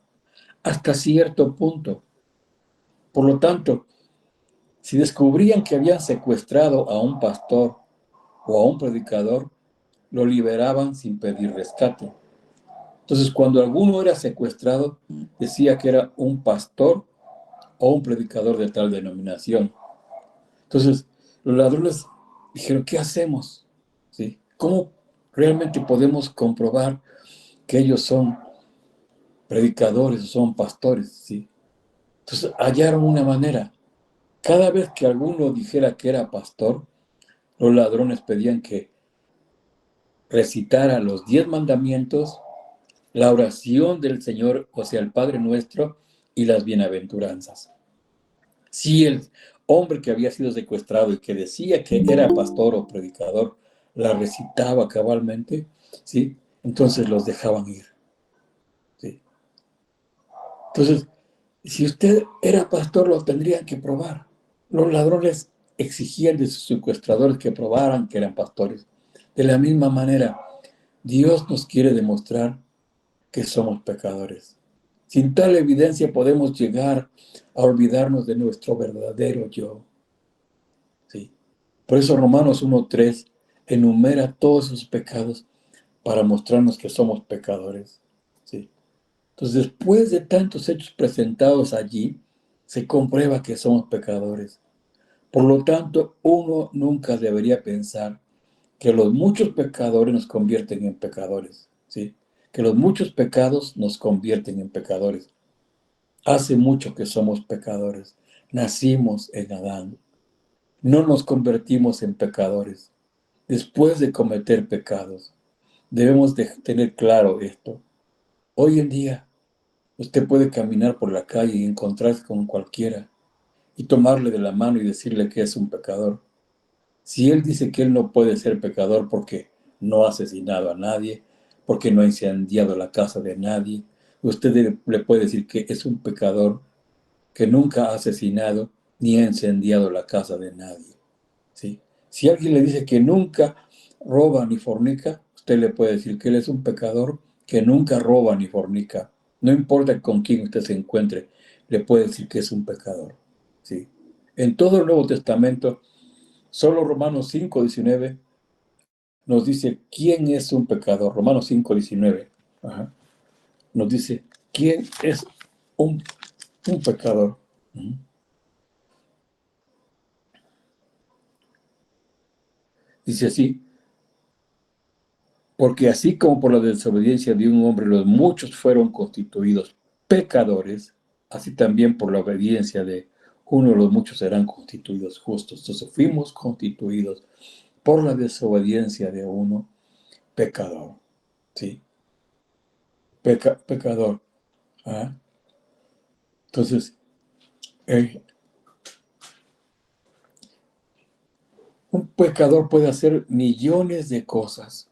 hasta cierto punto. Por lo tanto, si descubrían que habían secuestrado a un pastor o a un predicador, lo liberaban sin pedir rescate. Entonces, cuando alguno era secuestrado, decía que era un pastor o un predicador de tal denominación. Entonces, los ladrones dijeron, ¿qué hacemos? ¿Sí? ¿Cómo realmente podemos comprobar que ellos son predicadores o son pastores? ¿Sí? Entonces, hallaron una manera. Cada vez que alguno dijera que era pastor, los ladrones pedían que recitara los 10 mandamientos, la oración del Señor, o sea, el Padre Nuestro, y las bienaventuranzas. Si el hombre que había sido secuestrado y que decía que era pastor o predicador, la recitaba cabalmente, ¿sí? Entonces los dejaban ir. ¿Sí? Entonces, si usted era pastor, lo tendrían que probar. Los ladrones exigían de sus secuestradores que probaran que eran pastores. De la misma manera, Dios nos quiere demostrar que somos pecadores. Sin tal evidencia podemos llegar a olvidarnos de nuestro verdadero yo. ¿Sí? Por eso Romanos 1:3 enumera todos sus pecados para mostrarnos que somos pecadores. ¿Sí? Entonces, después de tantos hechos presentados allí, se comprueba que somos pecadores. Por lo tanto, uno nunca debería pensar que los muchos pecadores nos convierten en pecadores. ¿Sí? Que los muchos pecados nos convierten en pecadores. Hace mucho que somos pecadores. Nacimos en Adán. No nos convertimos en pecadores después de cometer pecados. Debemos de tener claro esto. Hoy en día, Usted puede caminar por la calle y encontrarse con cualquiera y tomarle de la mano y decirle que es un pecador. Si él dice que él no puede ser pecador porque no ha asesinado a nadie, porque no ha incendiado la casa de nadie, usted le puede decir que es un pecador que nunca ha asesinado ni ha incendiado la casa de nadie. ¿Sí? Si alguien le dice que nunca roba ni fornica, usted le puede decir que él es un pecador que nunca roba ni fornica. No importa con quién usted se encuentre, le puede decir que es un pecador. ¿Sí? En todo el Nuevo Testamento, solo Romanos 5:19 nos dice quién es un pecador. Romanos 5:19 nos dice quién es un pecador. Dice así: porque así como por la desobediencia de un hombre los muchos fueron constituidos pecadores, así también por la obediencia de uno de los muchos serán constituidos justos. Entonces fuimos constituidos por la desobediencia de uno pecador. ¿Sí? Pecador. ¿Ah? Entonces, eh, un pecador puede hacer millones de cosas,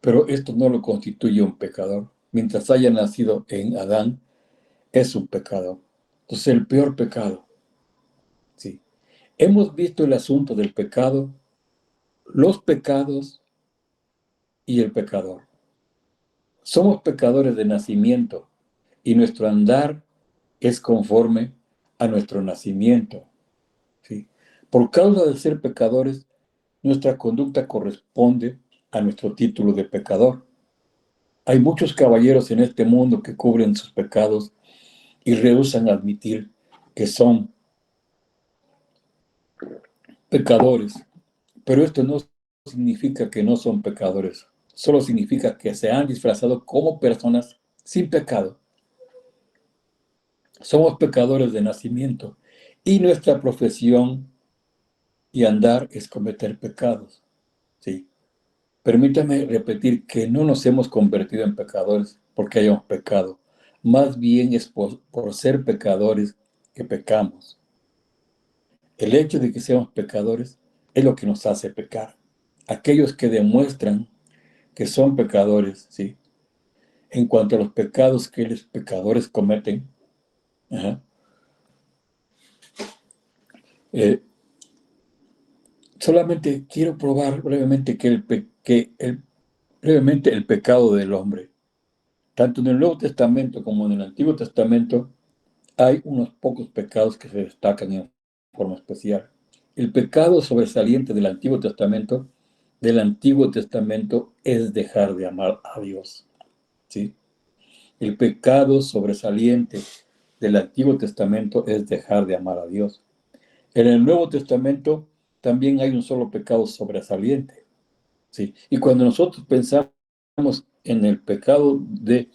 pero esto no lo constituye un pecador. Mientras haya nacido en Adán, es un pecador. Entonces, el peor pecado. Sí. Hemos visto el asunto del pecado, los pecados y el pecador. Somos pecadores de nacimiento y nuestro andar es conforme a nuestro nacimiento. ¿Sí? Por causa de ser pecadores, nuestra conducta corresponde a nuestro título de pecador. Hay muchos caballeros en este mundo que cubren sus pecados y rehúsan admitir que son pecadores. Pero esto no significa que no son pecadores. Solo significa que se han disfrazado como personas sin pecado. Somos pecadores de nacimiento y nuestra profesión y andar es cometer pecados. Sí. Permítame repetir que no nos hemos convertido en pecadores porque hayamos pecado. Más bien es por ser pecadores que pecamos. El hecho de que seamos pecadores es lo que nos hace pecar. Aquellos que demuestran que son pecadores, ¿sí? En cuanto a los pecados que los pecadores cometen, ajá, eh, solamente quiero probar brevemente brevemente el pecado del hombre. Tanto en el Nuevo Testamento como en el Antiguo Testamento hay unos pocos pecados que se destacan en forma especial. El pecado sobresaliente del Antiguo Testamento es dejar de amar a Dios, ¿sí? El pecado sobresaliente del Antiguo Testamento es dejar de amar a Dios. En el Nuevo Testamento también hay un solo pecado sobresaliente, ¿sí? Y cuando nosotros pensamos en el pecado del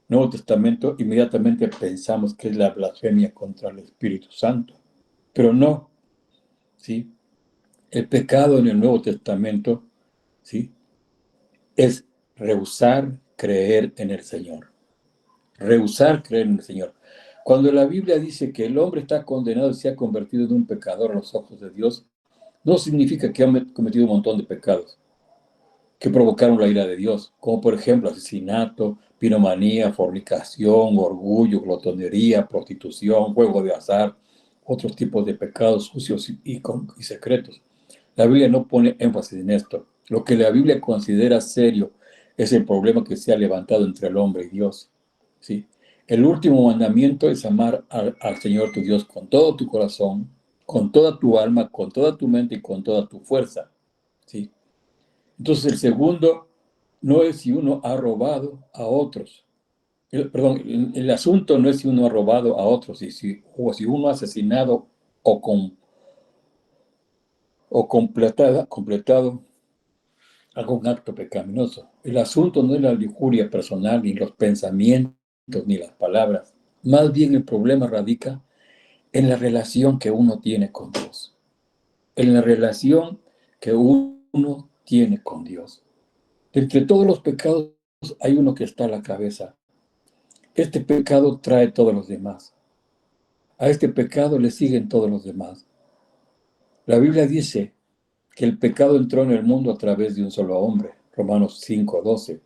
Nuevo Testamento, inmediatamente pensamos que es la blasfemia contra el Espíritu Santo. Pero no, ¿sí? El pecado en el Nuevo Testamento, ¿sí? Es rehusar creer en el Señor. Rehusar creer en el Señor. Cuando la Biblia dice que el hombre está condenado y se ha convertido en un pecador a los ojos de Dios, no significa que ha cometido un montón de pecados que provocaron la ira de Dios, como por ejemplo asesinato, piromanía, fornicación, orgullo, glotonería, prostitución, juego de azar, otros tipos de pecados sucios y secretos. La Biblia no pone énfasis en esto. Lo que la Biblia considera serio es el problema que se ha levantado entre el hombre y Dios. ¿Sí? El último mandamiento es amar al Señor tu Dios con todo tu corazón, con toda tu alma, con toda tu mente y con toda tu fuerza. ¿Sí? Entonces el segundo no es si uno ha robado a otros. El asunto no es si uno ha robado a otros o si uno ha asesinado o completado algún acto pecaminoso. El asunto no es la lujuria personal, ni los pensamientos, ni las palabras. Más bien el problema radica en la relación que uno tiene con Dios. En la relación que uno tiene con Dios. Entre todos los pecados hay uno que está a la cabeza. Este pecado trae todos los demás. A este pecado le siguen todos los demás. La Biblia dice que el pecado entró en el mundo a través de un solo hombre. Romanos 5:12.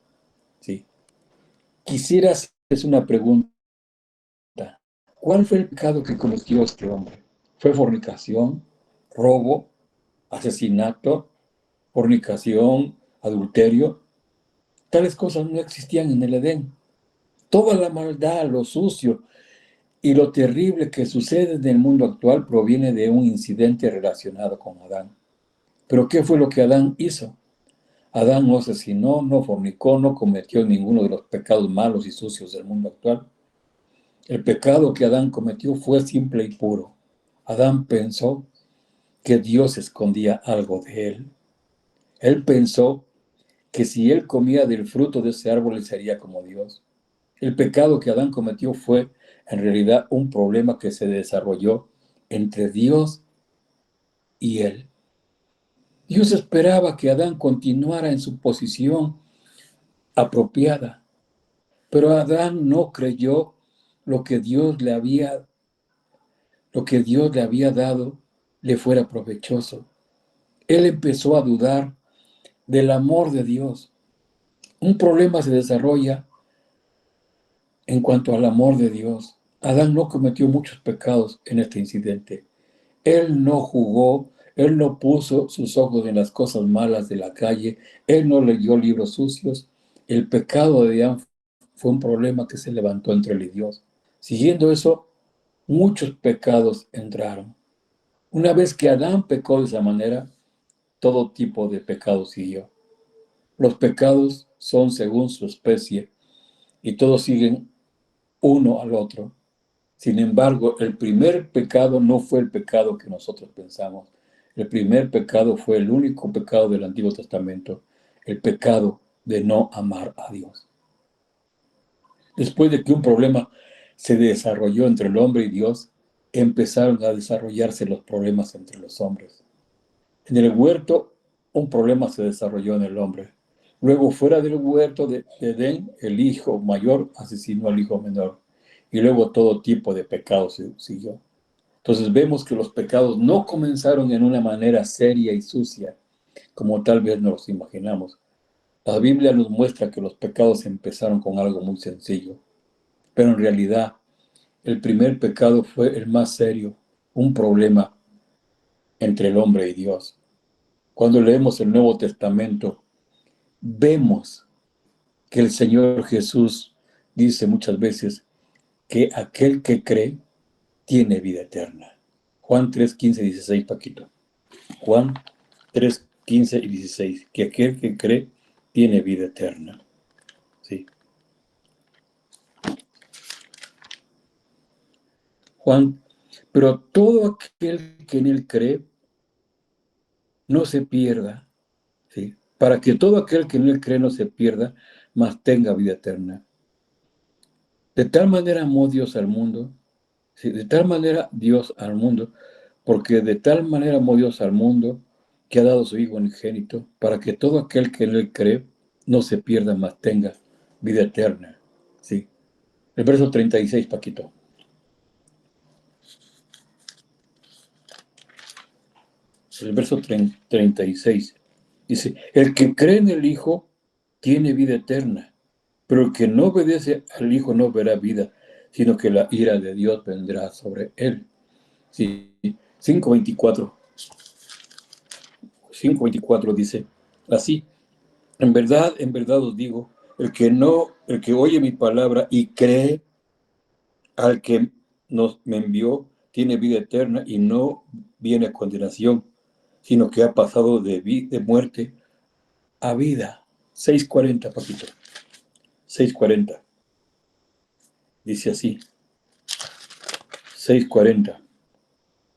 ¿Sí? Quisiera hacerles una pregunta. ¿Cuál fue el pecado que cometió este hombre? ¿Fue fornicación, robo, asesinato, fornicación, adulterio? Tales cosas no existían en el Edén. Toda la maldad, lo sucio y lo terrible que sucede en el mundo actual proviene de un incidente relacionado con Adán. ¿Pero qué fue lo que Adán hizo? Adán no asesinó, no fornicó, no cometió ninguno de los pecados malos y sucios del mundo actual. El pecado que Adán cometió fue simple y puro. Adán pensó que Dios escondía algo de él. Él pensó que si él comía del fruto de ese árbol, él sería como Dios. El pecado que Adán cometió fue, en realidad, un problema que se desarrolló entre Dios y él. Dios esperaba que Adán continuara en su posición apropiada, pero Adán no creyó lo que Dios le había, lo que Dios le había dado le fuera provechoso. Él empezó a dudar del amor de Dios. Un problema se desarrolla en cuanto al amor de Dios. Adán no cometió muchos pecados en este incidente. Él no jugó, él no puso sus ojos en las cosas malas de la calle, él no leyó libros sucios. El pecado de Adán fue un problema que se levantó entre él y Dios. Siguiendo eso, muchos pecados entraron. Una vez que Adán pecó de esa manera, todo tipo de pecados siguió. Los pecados son según su especie y todos siguen uno al otro. Sin embargo, el primer pecado no fue el pecado que nosotros pensamos. El primer pecado fue el único pecado del Antiguo Testamento, el pecado de no amar a Dios. Después de que un problema se desarrolló entre el hombre y Dios, empezaron a desarrollarse los problemas entre los hombres. En el huerto, un problema se desarrolló en el hombre. Luego, fuera del huerto de Edén, el hijo mayor asesinó al hijo menor. Y luego todo tipo de pecados siguió. Entonces vemos que los pecados no comenzaron en una manera seria y sucia, como tal vez nos los imaginamos. La Biblia nos muestra que los pecados empezaron con algo muy sencillo, pero en realidad el primer pecado fue el más serio, un problema entre el hombre y Dios. Cuando leemos el Nuevo Testamento, vemos que el Señor Jesús dice muchas veces que aquel que cree tiene vida eterna. Juan 3, 15, 16, Paquito. Juan 3, 15 y 16. Que aquel que cree tiene vida eterna. Sí. Juan, pero todo aquel que en él cree no se pierda. ¿Sí? Para que todo aquel que en él cree no se pierda, mas tenga vida eterna. De tal manera amó Dios al mundo. ¿Sí? De tal manera Dios al mundo, porque de tal manera amó Dios al mundo que ha dado su Hijo unigénito, para que todo aquel que en él cree no se pierda, mas tenga vida eterna. ¿Sí? El verso 36, Paquito. El verso 36 dice, el que cree en el Hijo tiene vida eterna, pero el que no obedece al Hijo no verá vida, sino que la ira de Dios vendrá sobre él. Sí, 5:24. 5:24 dice así, en verdad os digo, el que oye mi palabra y cree al que me envió, tiene vida eterna y no viene a condenación, sino que ha pasado de muerte a vida. 6:40, papito. 6:40. Dice así. 6:40.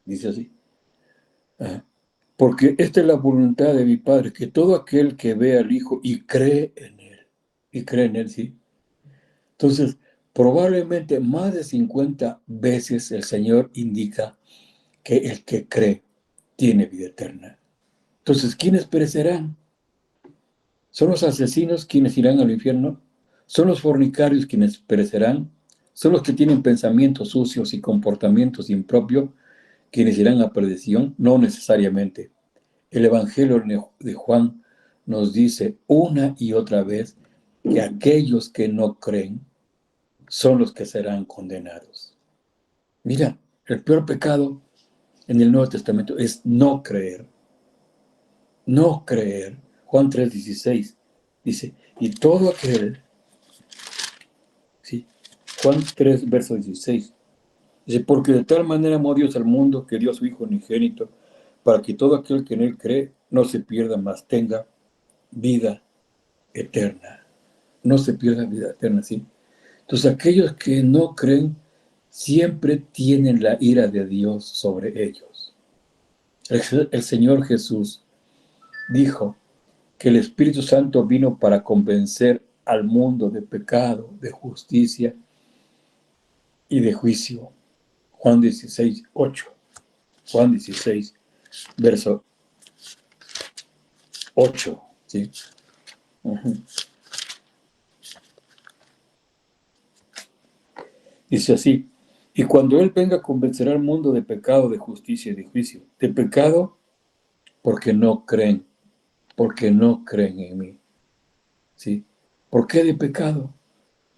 Dice así. Ah, porque esta es la voluntad de mi Padre, que todo aquel que ve al Hijo y cree en Él, ¿sí? Entonces, probablemente más de 50 veces el Señor indica que el que cree tiene vida eterna. Entonces, ¿quiénes perecerán? ¿Son los asesinos quienes irán al infierno? ¿Son los fornicarios quienes perecerán? ¿Son los que tienen pensamientos sucios y comportamientos impropios quienes irán a perdición? No necesariamente. El Evangelio de Juan nos dice una y otra vez que aquellos que no creen son los que serán condenados. Mira, el peor pecado en el Nuevo Testamento es no creer. No creer. Juan 3:16 dice, y todo aquel, ¿sí? Juan 3, verso 16, dice, porque de tal manera amó Dios al mundo que dio a su Hijo unigénito, para que todo aquel que en él cree no se pierda, mas tenga vida eterna. No se pierda vida eterna, ¿sí? Entonces aquellos que no creen siempre tienen la ira de Dios sobre ellos. El Señor Jesús dijo que el Espíritu Santo vino para convencer al mundo de pecado, de justicia y de juicio. Juan 16, 8. Juan 16, verso 8. ¿Sí? Uh-huh. Dice así, y cuando Él venga convencerá al mundo de pecado, de justicia y de juicio. De pecado porque no creen en mí. ¿Sí? ¿Por qué de pecado?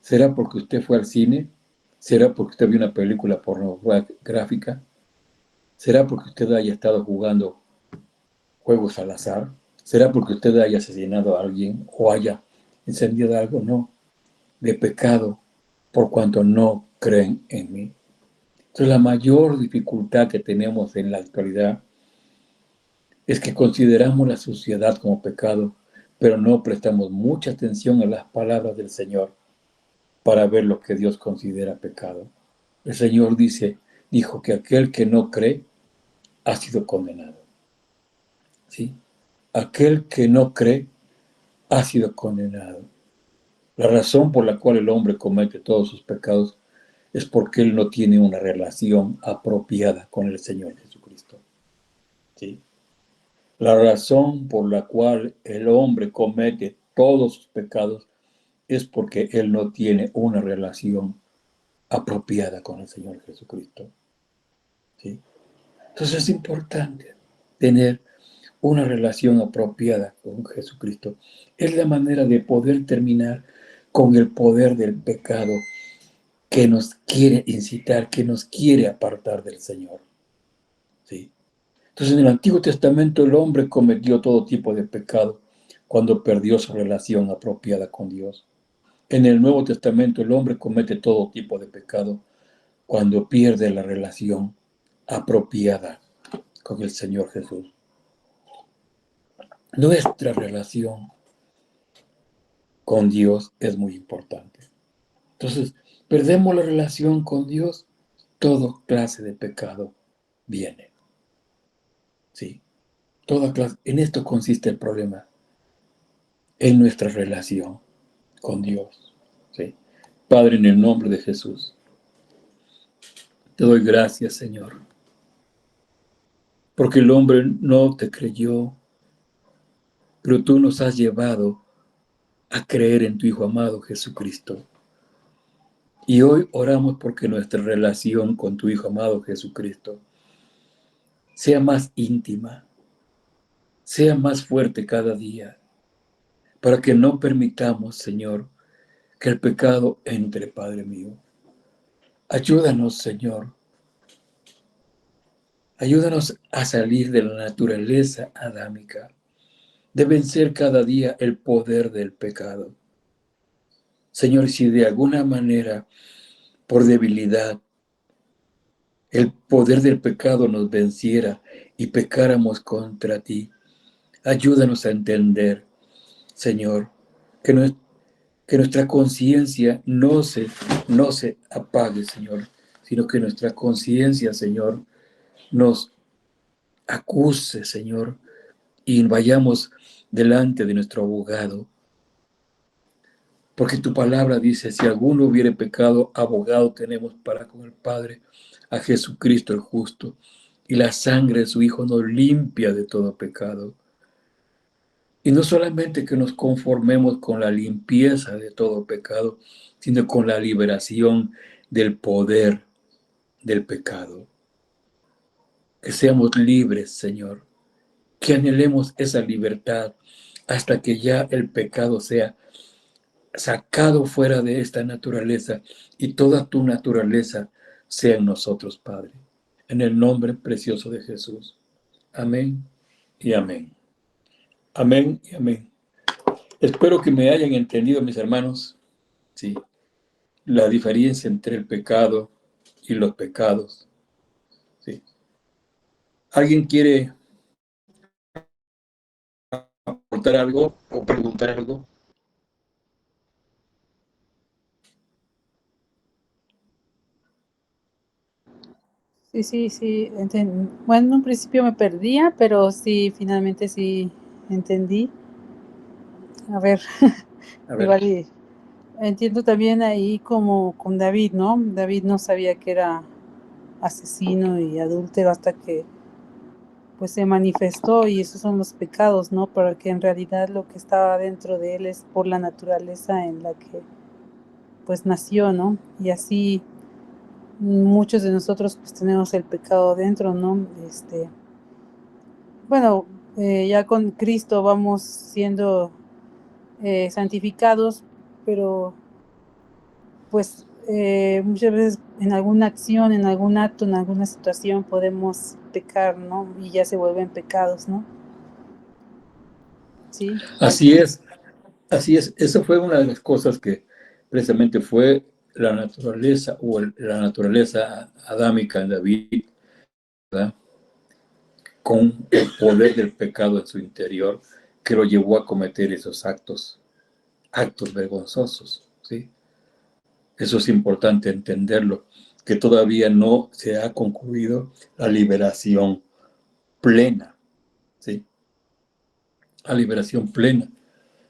¿Será porque usted fue al cine? ¿Será porque usted vio una película pornográfica? ¿Será porque usted haya estado jugando juegos al azar? ¿Será porque usted haya asesinado a alguien o haya encendido algo? No, de pecado, por cuanto no creen en mí. Entonces la mayor dificultad que tenemos en la actualidad es que consideramos la suciedad como pecado, pero no prestamos mucha atención a las palabras del Señor para ver lo que Dios considera pecado. El Señor dijo que aquel que no cree ha sido condenado. ¿Sí? Aquel que no cree ha sido condenado. La razón por la cual el hombre comete todos sus pecados es porque él no tiene una relación apropiada con el Señor Jesucristo. ¿Sí? La razón por la cual el hombre comete todos sus pecados es porque él no tiene una relación apropiada con el Señor Jesucristo. ¿Sí? Entonces es importante tener una relación apropiada con Jesucristo. Es la manera de poder terminar con el poder del pecado que nos quiere incitar, que nos quiere apartar del Señor. ¿Sí? Entonces en el Antiguo Testamento el hombre cometió todo tipo de pecado cuando perdió su relación apropiada con Dios. En el Nuevo Testamento el hombre comete todo tipo de pecado cuando pierde la relación apropiada con el Señor Jesús. Nuestra relación con Dios es muy importante. Entonces, perdemos la relación con Dios, toda clase de pecado viene. Sí, toda clase. En esto consiste el problema, en nuestra relación con Dios. Sí. Padre, en el nombre de Jesús, te doy gracias, Señor, porque el hombre no te creyó, pero tú nos has llevado a creer en tu Hijo amado Jesucristo. Y hoy oramos porque nuestra relación con tu Hijo amado Jesucristo sea más íntima, sea más fuerte cada día, para que no permitamos, Señor, que el pecado entre, Padre mío. Ayúdanos, Señor. Ayúdanos a salir de la naturaleza adámica, de vencer cada día el poder del pecado. Señor, si de alguna manera, por debilidad, el poder del pecado nos venciera y pecáramos contra ti, ayúdanos a entender, Señor, que nuestra conciencia no se apague, Señor, sino que nuestra conciencia, Señor, nos acuse, Señor, y vayamos delante de nuestro abogado. Porque tu palabra dice, si alguno hubiere pecado, abogado tenemos para con el Padre, a Jesucristo el justo, y la sangre de su Hijo nos limpia de todo pecado. Y no solamente que nos conformemos con la limpieza de todo pecado, sino con la liberación del poder del pecado. Que seamos libres, Señor. Que anhelemos esa libertad hasta que ya el pecado sea sacado fuera de esta naturaleza y toda tu naturaleza sea en nosotros, Padre. En el nombre precioso de Jesús. Amén y amén. Amén y amén. Espero que me hayan entendido, mis hermanos, sí, la diferencia entre el pecado y los pecados. Sí. ¿Alguien quiere aportar algo o preguntar algo? Sí, sí, sí. Bueno, en un principio me perdía, pero sí, finalmente sí entendí. A ver, A ver, igual entiendo también ahí como con David, ¿no? David no sabía que era asesino y adúltero hasta que pues se manifestó, y esos son los pecados, ¿no? Para que en realidad lo que estaba dentro de él es por la naturaleza en la que pues nació, ¿no? Y así muchos de nosotros pues tenemos el pecado dentro, ¿no? Bueno, ya con Cristo vamos siendo santificados, pero pues muchas veces en alguna acción, en algún acto, en alguna situación podemos pecar, ¿no? Y ya se vuelven pecados, ¿no? Sí, así es, así es. Esa fue una de las cosas que precisamente fue la naturaleza o la naturaleza adámica en David, ¿verdad? Con el poder del pecado en su interior que lo llevó a cometer esos actos vergonzosos, ¿sí? Eso es importante entenderlo, que todavía no se ha concluido la liberación plena, ¿sí? La liberación plena,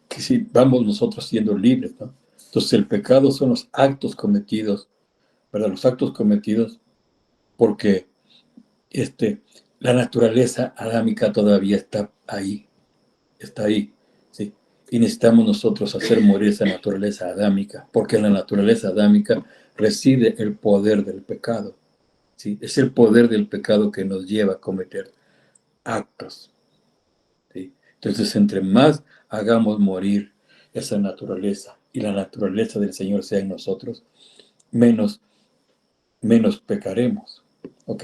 que si vamos nosotros siendo libres, ¿no? Entonces el pecado son los actos cometidos, ¿verdad? Los actos cometidos porque la naturaleza adámica todavía está ahí, ¿sí? Y necesitamos nosotros hacer morir esa naturaleza adámica, porque en la naturaleza adámica reside el poder del pecado, ¿sí? Es el poder del pecado que nos lleva a cometer actos, ¿sí? Entonces, entre más hagamos morir esa naturaleza y la naturaleza del Señor sea en nosotros, menos, menos pecaremos, ¿ok?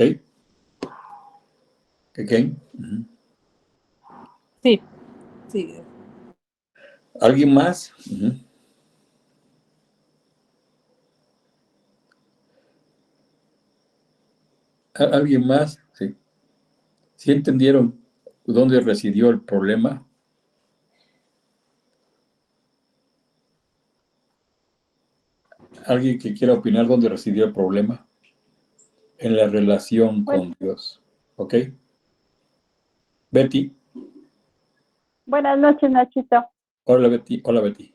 ¿Ok? Uh-huh. sí, sí. ¿Alguien más? Uh-huh. ¿Alguien más? Sí. ¿Sí entendieron dónde residió el problema? ¿Alguien que quiera opinar dónde residió el problema? En la relación Bueno, con Dios. ¿Ok? Betty. buenas noches, Nachito. Hola, Betty. Hola, Betty.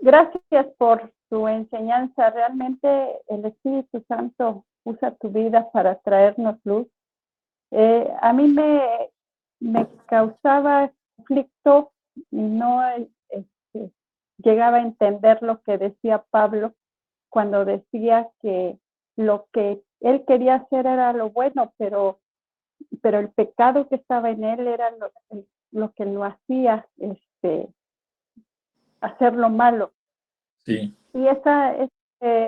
Gracias por tu enseñanza. Realmente el Espíritu Santo usa tu vida para traernos luz. A mí me causaba conflicto y no llegaba a entender lo que decía Pablo cuando decía que lo que él quería hacer era lo bueno, pero el pecado que estaba en él era lo que lo hacía hacer lo malo. Sí. Y ese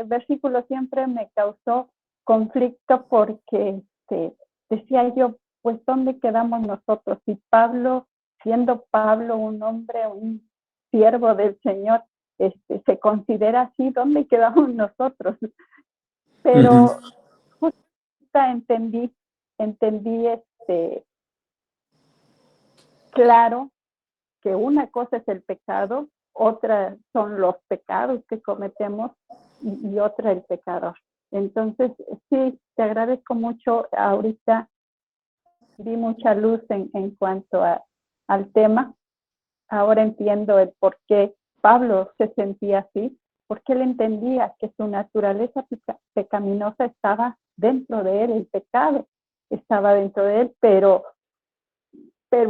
versículo siempre me causó conflicto porque decía yo, pues ¿dónde quedamos nosotros? Si Pablo, siendo Pablo un hombre, un siervo del Señor, se considera así, ¿dónde quedamos nosotros? Uh-huh. Pero justo entendí claro que una cosa es el pecado, otra son los pecados que cometemos y otra el pecador. Entonces, sí, te agradezco mucho. Ahorita di mucha luz en cuanto al tema. Ahora entiendo el por qué Pablo se sentía así, porque él entendía que su naturaleza pecaminosa estaba dentro de él, el pecado estaba dentro de él, pero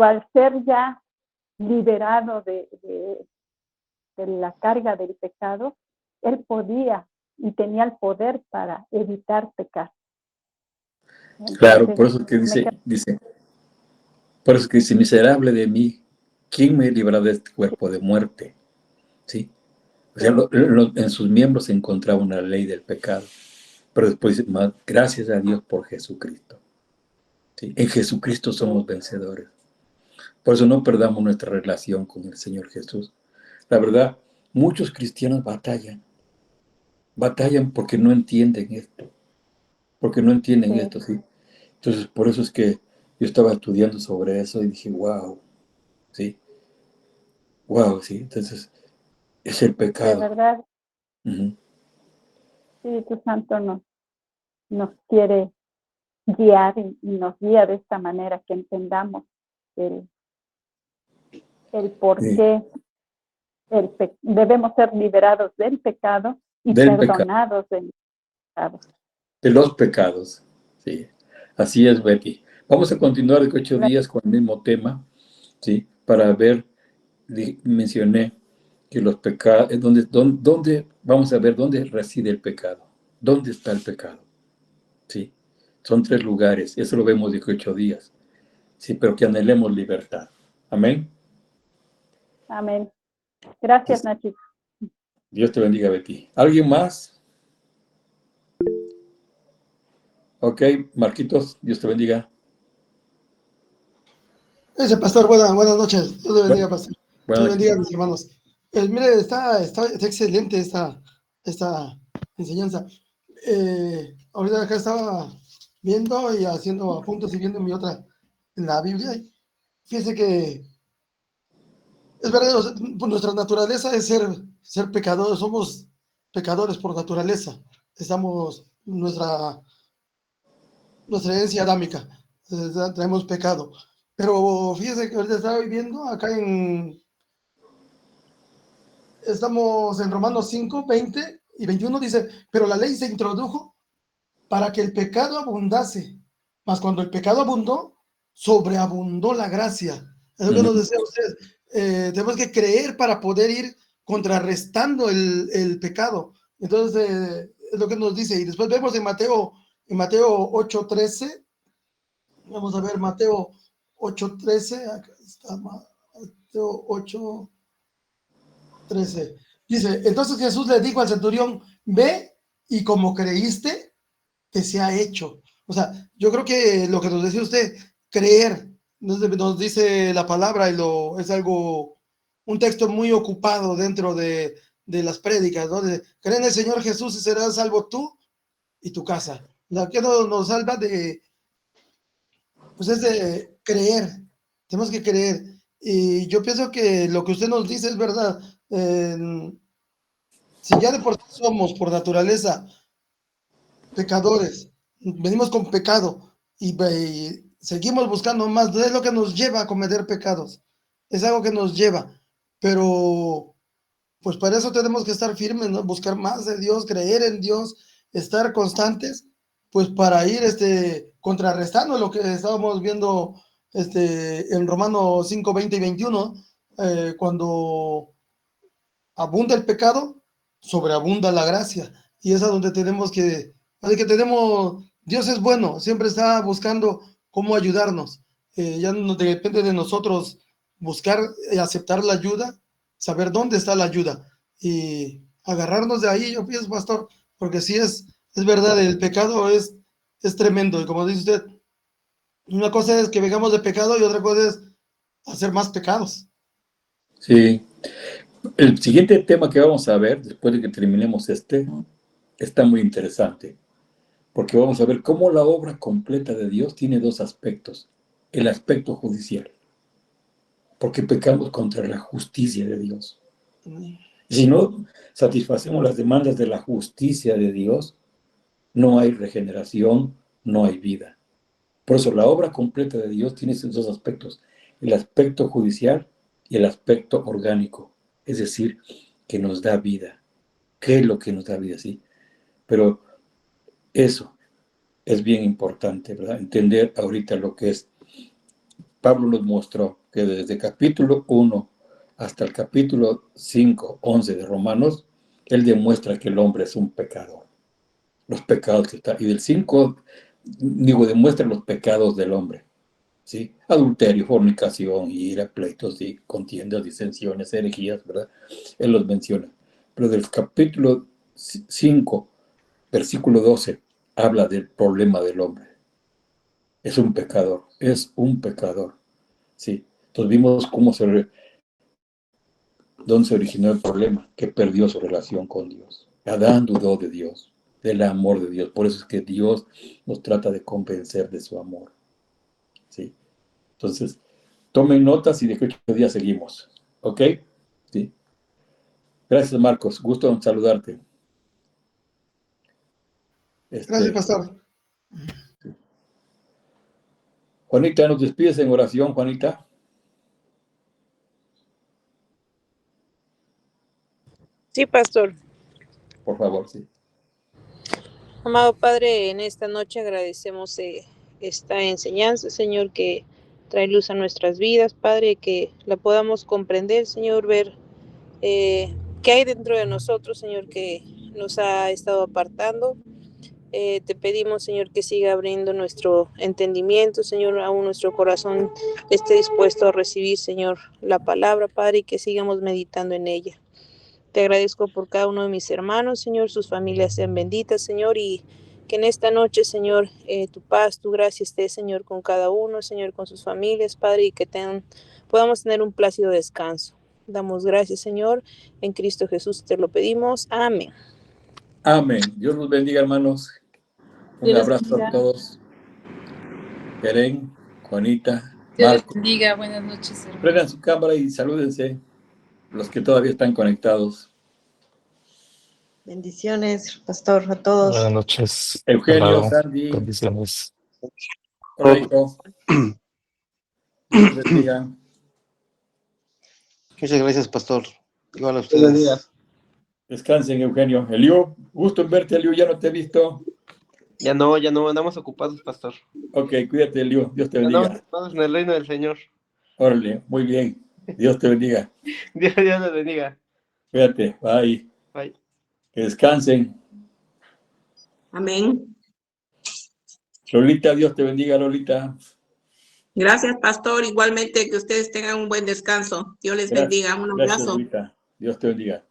al ser ya liberado de la carga del pecado, él podía y tenía el poder para evitar pecar. Claro, Entonces, por eso que por eso que dice, miserable de mí, ¿quién me librará de este cuerpo de muerte? ¿Sí? O sea, en sus miembros se encontraba una ley del pecado. Pero después dice, gracias a Dios por Jesucristo. ¿Sí? En Jesucristo somos vencedores. Por eso no perdamos nuestra relación con el Señor Jesús. La verdad, muchos cristianos batallan porque no entienden esto. Porque no entienden esto, ¿sí? Entonces, por eso es que yo estaba estudiando sobre eso y dije, wow, ¿sí? Wow, ¿sí? Entonces, es el de pecado. verdad, Uh-huh. Espíritu Santo nos quiere guiar y nos guía de esta manera, que entendamos el por Sí. qué debemos ser liberados del pecado y Del pecado, perdonados del pecado. de los pecados. Sí. Así es, Betty. Vamos a continuar de 8 días con el mismo tema, ¿sí? Para ver, mencioné que los pecados, ¿dónde vamos a ver dónde reside el pecado? ¿Dónde está el pecado? Sí. Son 3 lugares, eso lo vemos de 8 días. Sí, pero que anhelemos libertad. Amén. Amén. Gracias, Listo. Nachito. Dios te bendiga, Betty. ¿Alguien más? Ok, Marquitos, Dios te bendiga. Ese pastor, buenas noches. Dios le bendiga, pastor. Dios Buenas bendiga a noches. mis hermanos. Mire, está excelente esta enseñanza. Ahorita acá estaba viendo y haciendo apuntes y viendo mi otra en la Biblia. Fíjese que es verdad, nuestra naturaleza es ser pecadores, somos pecadores por naturaleza. Nuestra herencia adámica, traemos pecado. Pero fíjese que ahorita estaba viviendo acá estamos en Romanos 5, 20 y 21, dice, pero la ley se introdujo para que el pecado abundase, mas cuando el pecado abundó, sobreabundó la gracia. Es lo que nos decía usted, tenemos que creer para poder ir contrarrestando el pecado. Entonces, es lo que nos dice. Y después vemos en Mateo 8:13, vamos a ver Mateo 8:13, acá está Mateo 8:13. Dice, entonces Jesús le dijo al centurión, ve y como creíste, te sea hecho. O sea, yo creo que lo que nos decía usted, creer, nos dice la palabra y es algo, un texto muy ocupado dentro de las prédicas, ¿no? De, cree en el Señor Jesús y serás salvo tú y tu casa. La que nos salva pues es de creer, tenemos que creer. Y yo pienso que lo que usted nos dice es verdad. Si ya de por sí somos, por naturaleza, pecadores, venimos con pecado y seguimos buscando más, es lo que nos lleva a cometer pecados, es algo que nos lleva, pero pues para eso tenemos que estar firmes, ¿no? Buscar más de Dios, creer en Dios, estar constantes, pues para ir contrarrestando lo que estábamos viendo en Romanos 5, 20 y 21, cuando abunda el pecado, sobreabunda la gracia. Y es a donde así que Dios es bueno, siempre está buscando cómo ayudarnos. Ya no depende de nosotros buscar y aceptar la ayuda, saber dónde está la ayuda y agarrarnos de ahí, yo pienso, pastor, porque sí es verdad, el pecado es tremendo. Y como dice usted, una cosa es que vengamos de pecado y otra cosa es hacer más pecados. Sí. El siguiente tema que vamos a ver, después de que terminemos está muy interesante, porque vamos a ver cómo la obra completa de Dios tiene 2 aspectos. El aspecto judicial, porque pecamos contra la justicia de Dios. Y si no satisfacemos las demandas de la justicia de Dios, no hay regeneración, no hay vida. Por eso la obra completa de Dios tiene esos 2 aspectos, el aspecto judicial y el aspecto orgánico, es decir, que nos da vida. ¿Qué es lo que nos da vida? Sí, pero eso es bien importante, ¿verdad? Entender ahorita lo que es. Pablo nos mostró que desde capítulo 1 hasta el capítulo 5, 11 de Romanos, él demuestra que el hombre es un pecador. Los pecados que está, y del 5, demuestra los pecados del hombre, ¿sí? Adulterio, fornicación, ira, pleitos, y contiendas, disensiones, herejías, ¿verdad? Él los menciona. Pero del capítulo 5, versículo 12, habla del problema del hombre. Es un pecador, ¿sí? Entonces vimos dónde se originó el problema, que perdió su relación con Dios. Adán dudó de Dios, del amor de Dios. Por eso es que Dios nos trata de convencer de su amor, ¿sí? Entonces, tomen notas y de que 8 días seguimos, ¿ok? ¿Sí? Gracias, Marcos. Gusto en saludarte. Gracias, pastor. Juanita, ¿nos despides en oración, Juanita? Sí, pastor. Por favor, sí. Amado Padre, en esta noche agradecemos esta enseñanza, Señor, que trae luz a nuestras vidas, Padre, que la podamos comprender, Señor, ver qué hay dentro de nosotros, Señor, que nos ha estado apartando. Te pedimos, Señor, que siga abriendo nuestro entendimiento, Señor, aún nuestro corazón esté dispuesto a recibir, Señor, la palabra, Padre, y que sigamos meditando en ella. Te agradezco por cada uno de mis hermanos, Señor, sus familias sean benditas, Señor, y que en esta noche, Señor, tu paz, tu gracia esté, Señor, con cada uno, Señor, con sus familias, Padre, y que podamos tener un plácido descanso. Damos gracias, Señor, en Cristo Jesús te lo pedimos. Amén. Amén. Dios los bendiga, hermanos. Un Dios les abrazo bendiga. a todos. Keren, Juanita, Dios les Marco. bendiga. Buenas noches, hermanos. Prendan su cámara y salúdense, los que todavía están conectados. Bendiciones, pastor, a todos. Buenas noches. Eugenio, Amado. Sandy. Bendiciones. Hola, hijo. Dios te bendiga. Muchas gracias, pastor. Igual a ustedes. Descansen, Eugenio. Elio, gusto en verte, Elio. Ya no te he visto. Ya no, andamos ocupados, pastor. Ok, cuídate, Elio. Dios te Andamos bendiga. ocupados en el reino del Señor. Órale, muy bien. Dios te bendiga. Dios les bendiga. Cuídate. Bye. Bye. Que descansen. Amén. Lolita, Dios te bendiga, Lolita. Gracias, pastor. Igualmente que ustedes tengan un buen descanso. Dios les bendiga. Un Gracias, abrazo. Lolita. Dios te bendiga.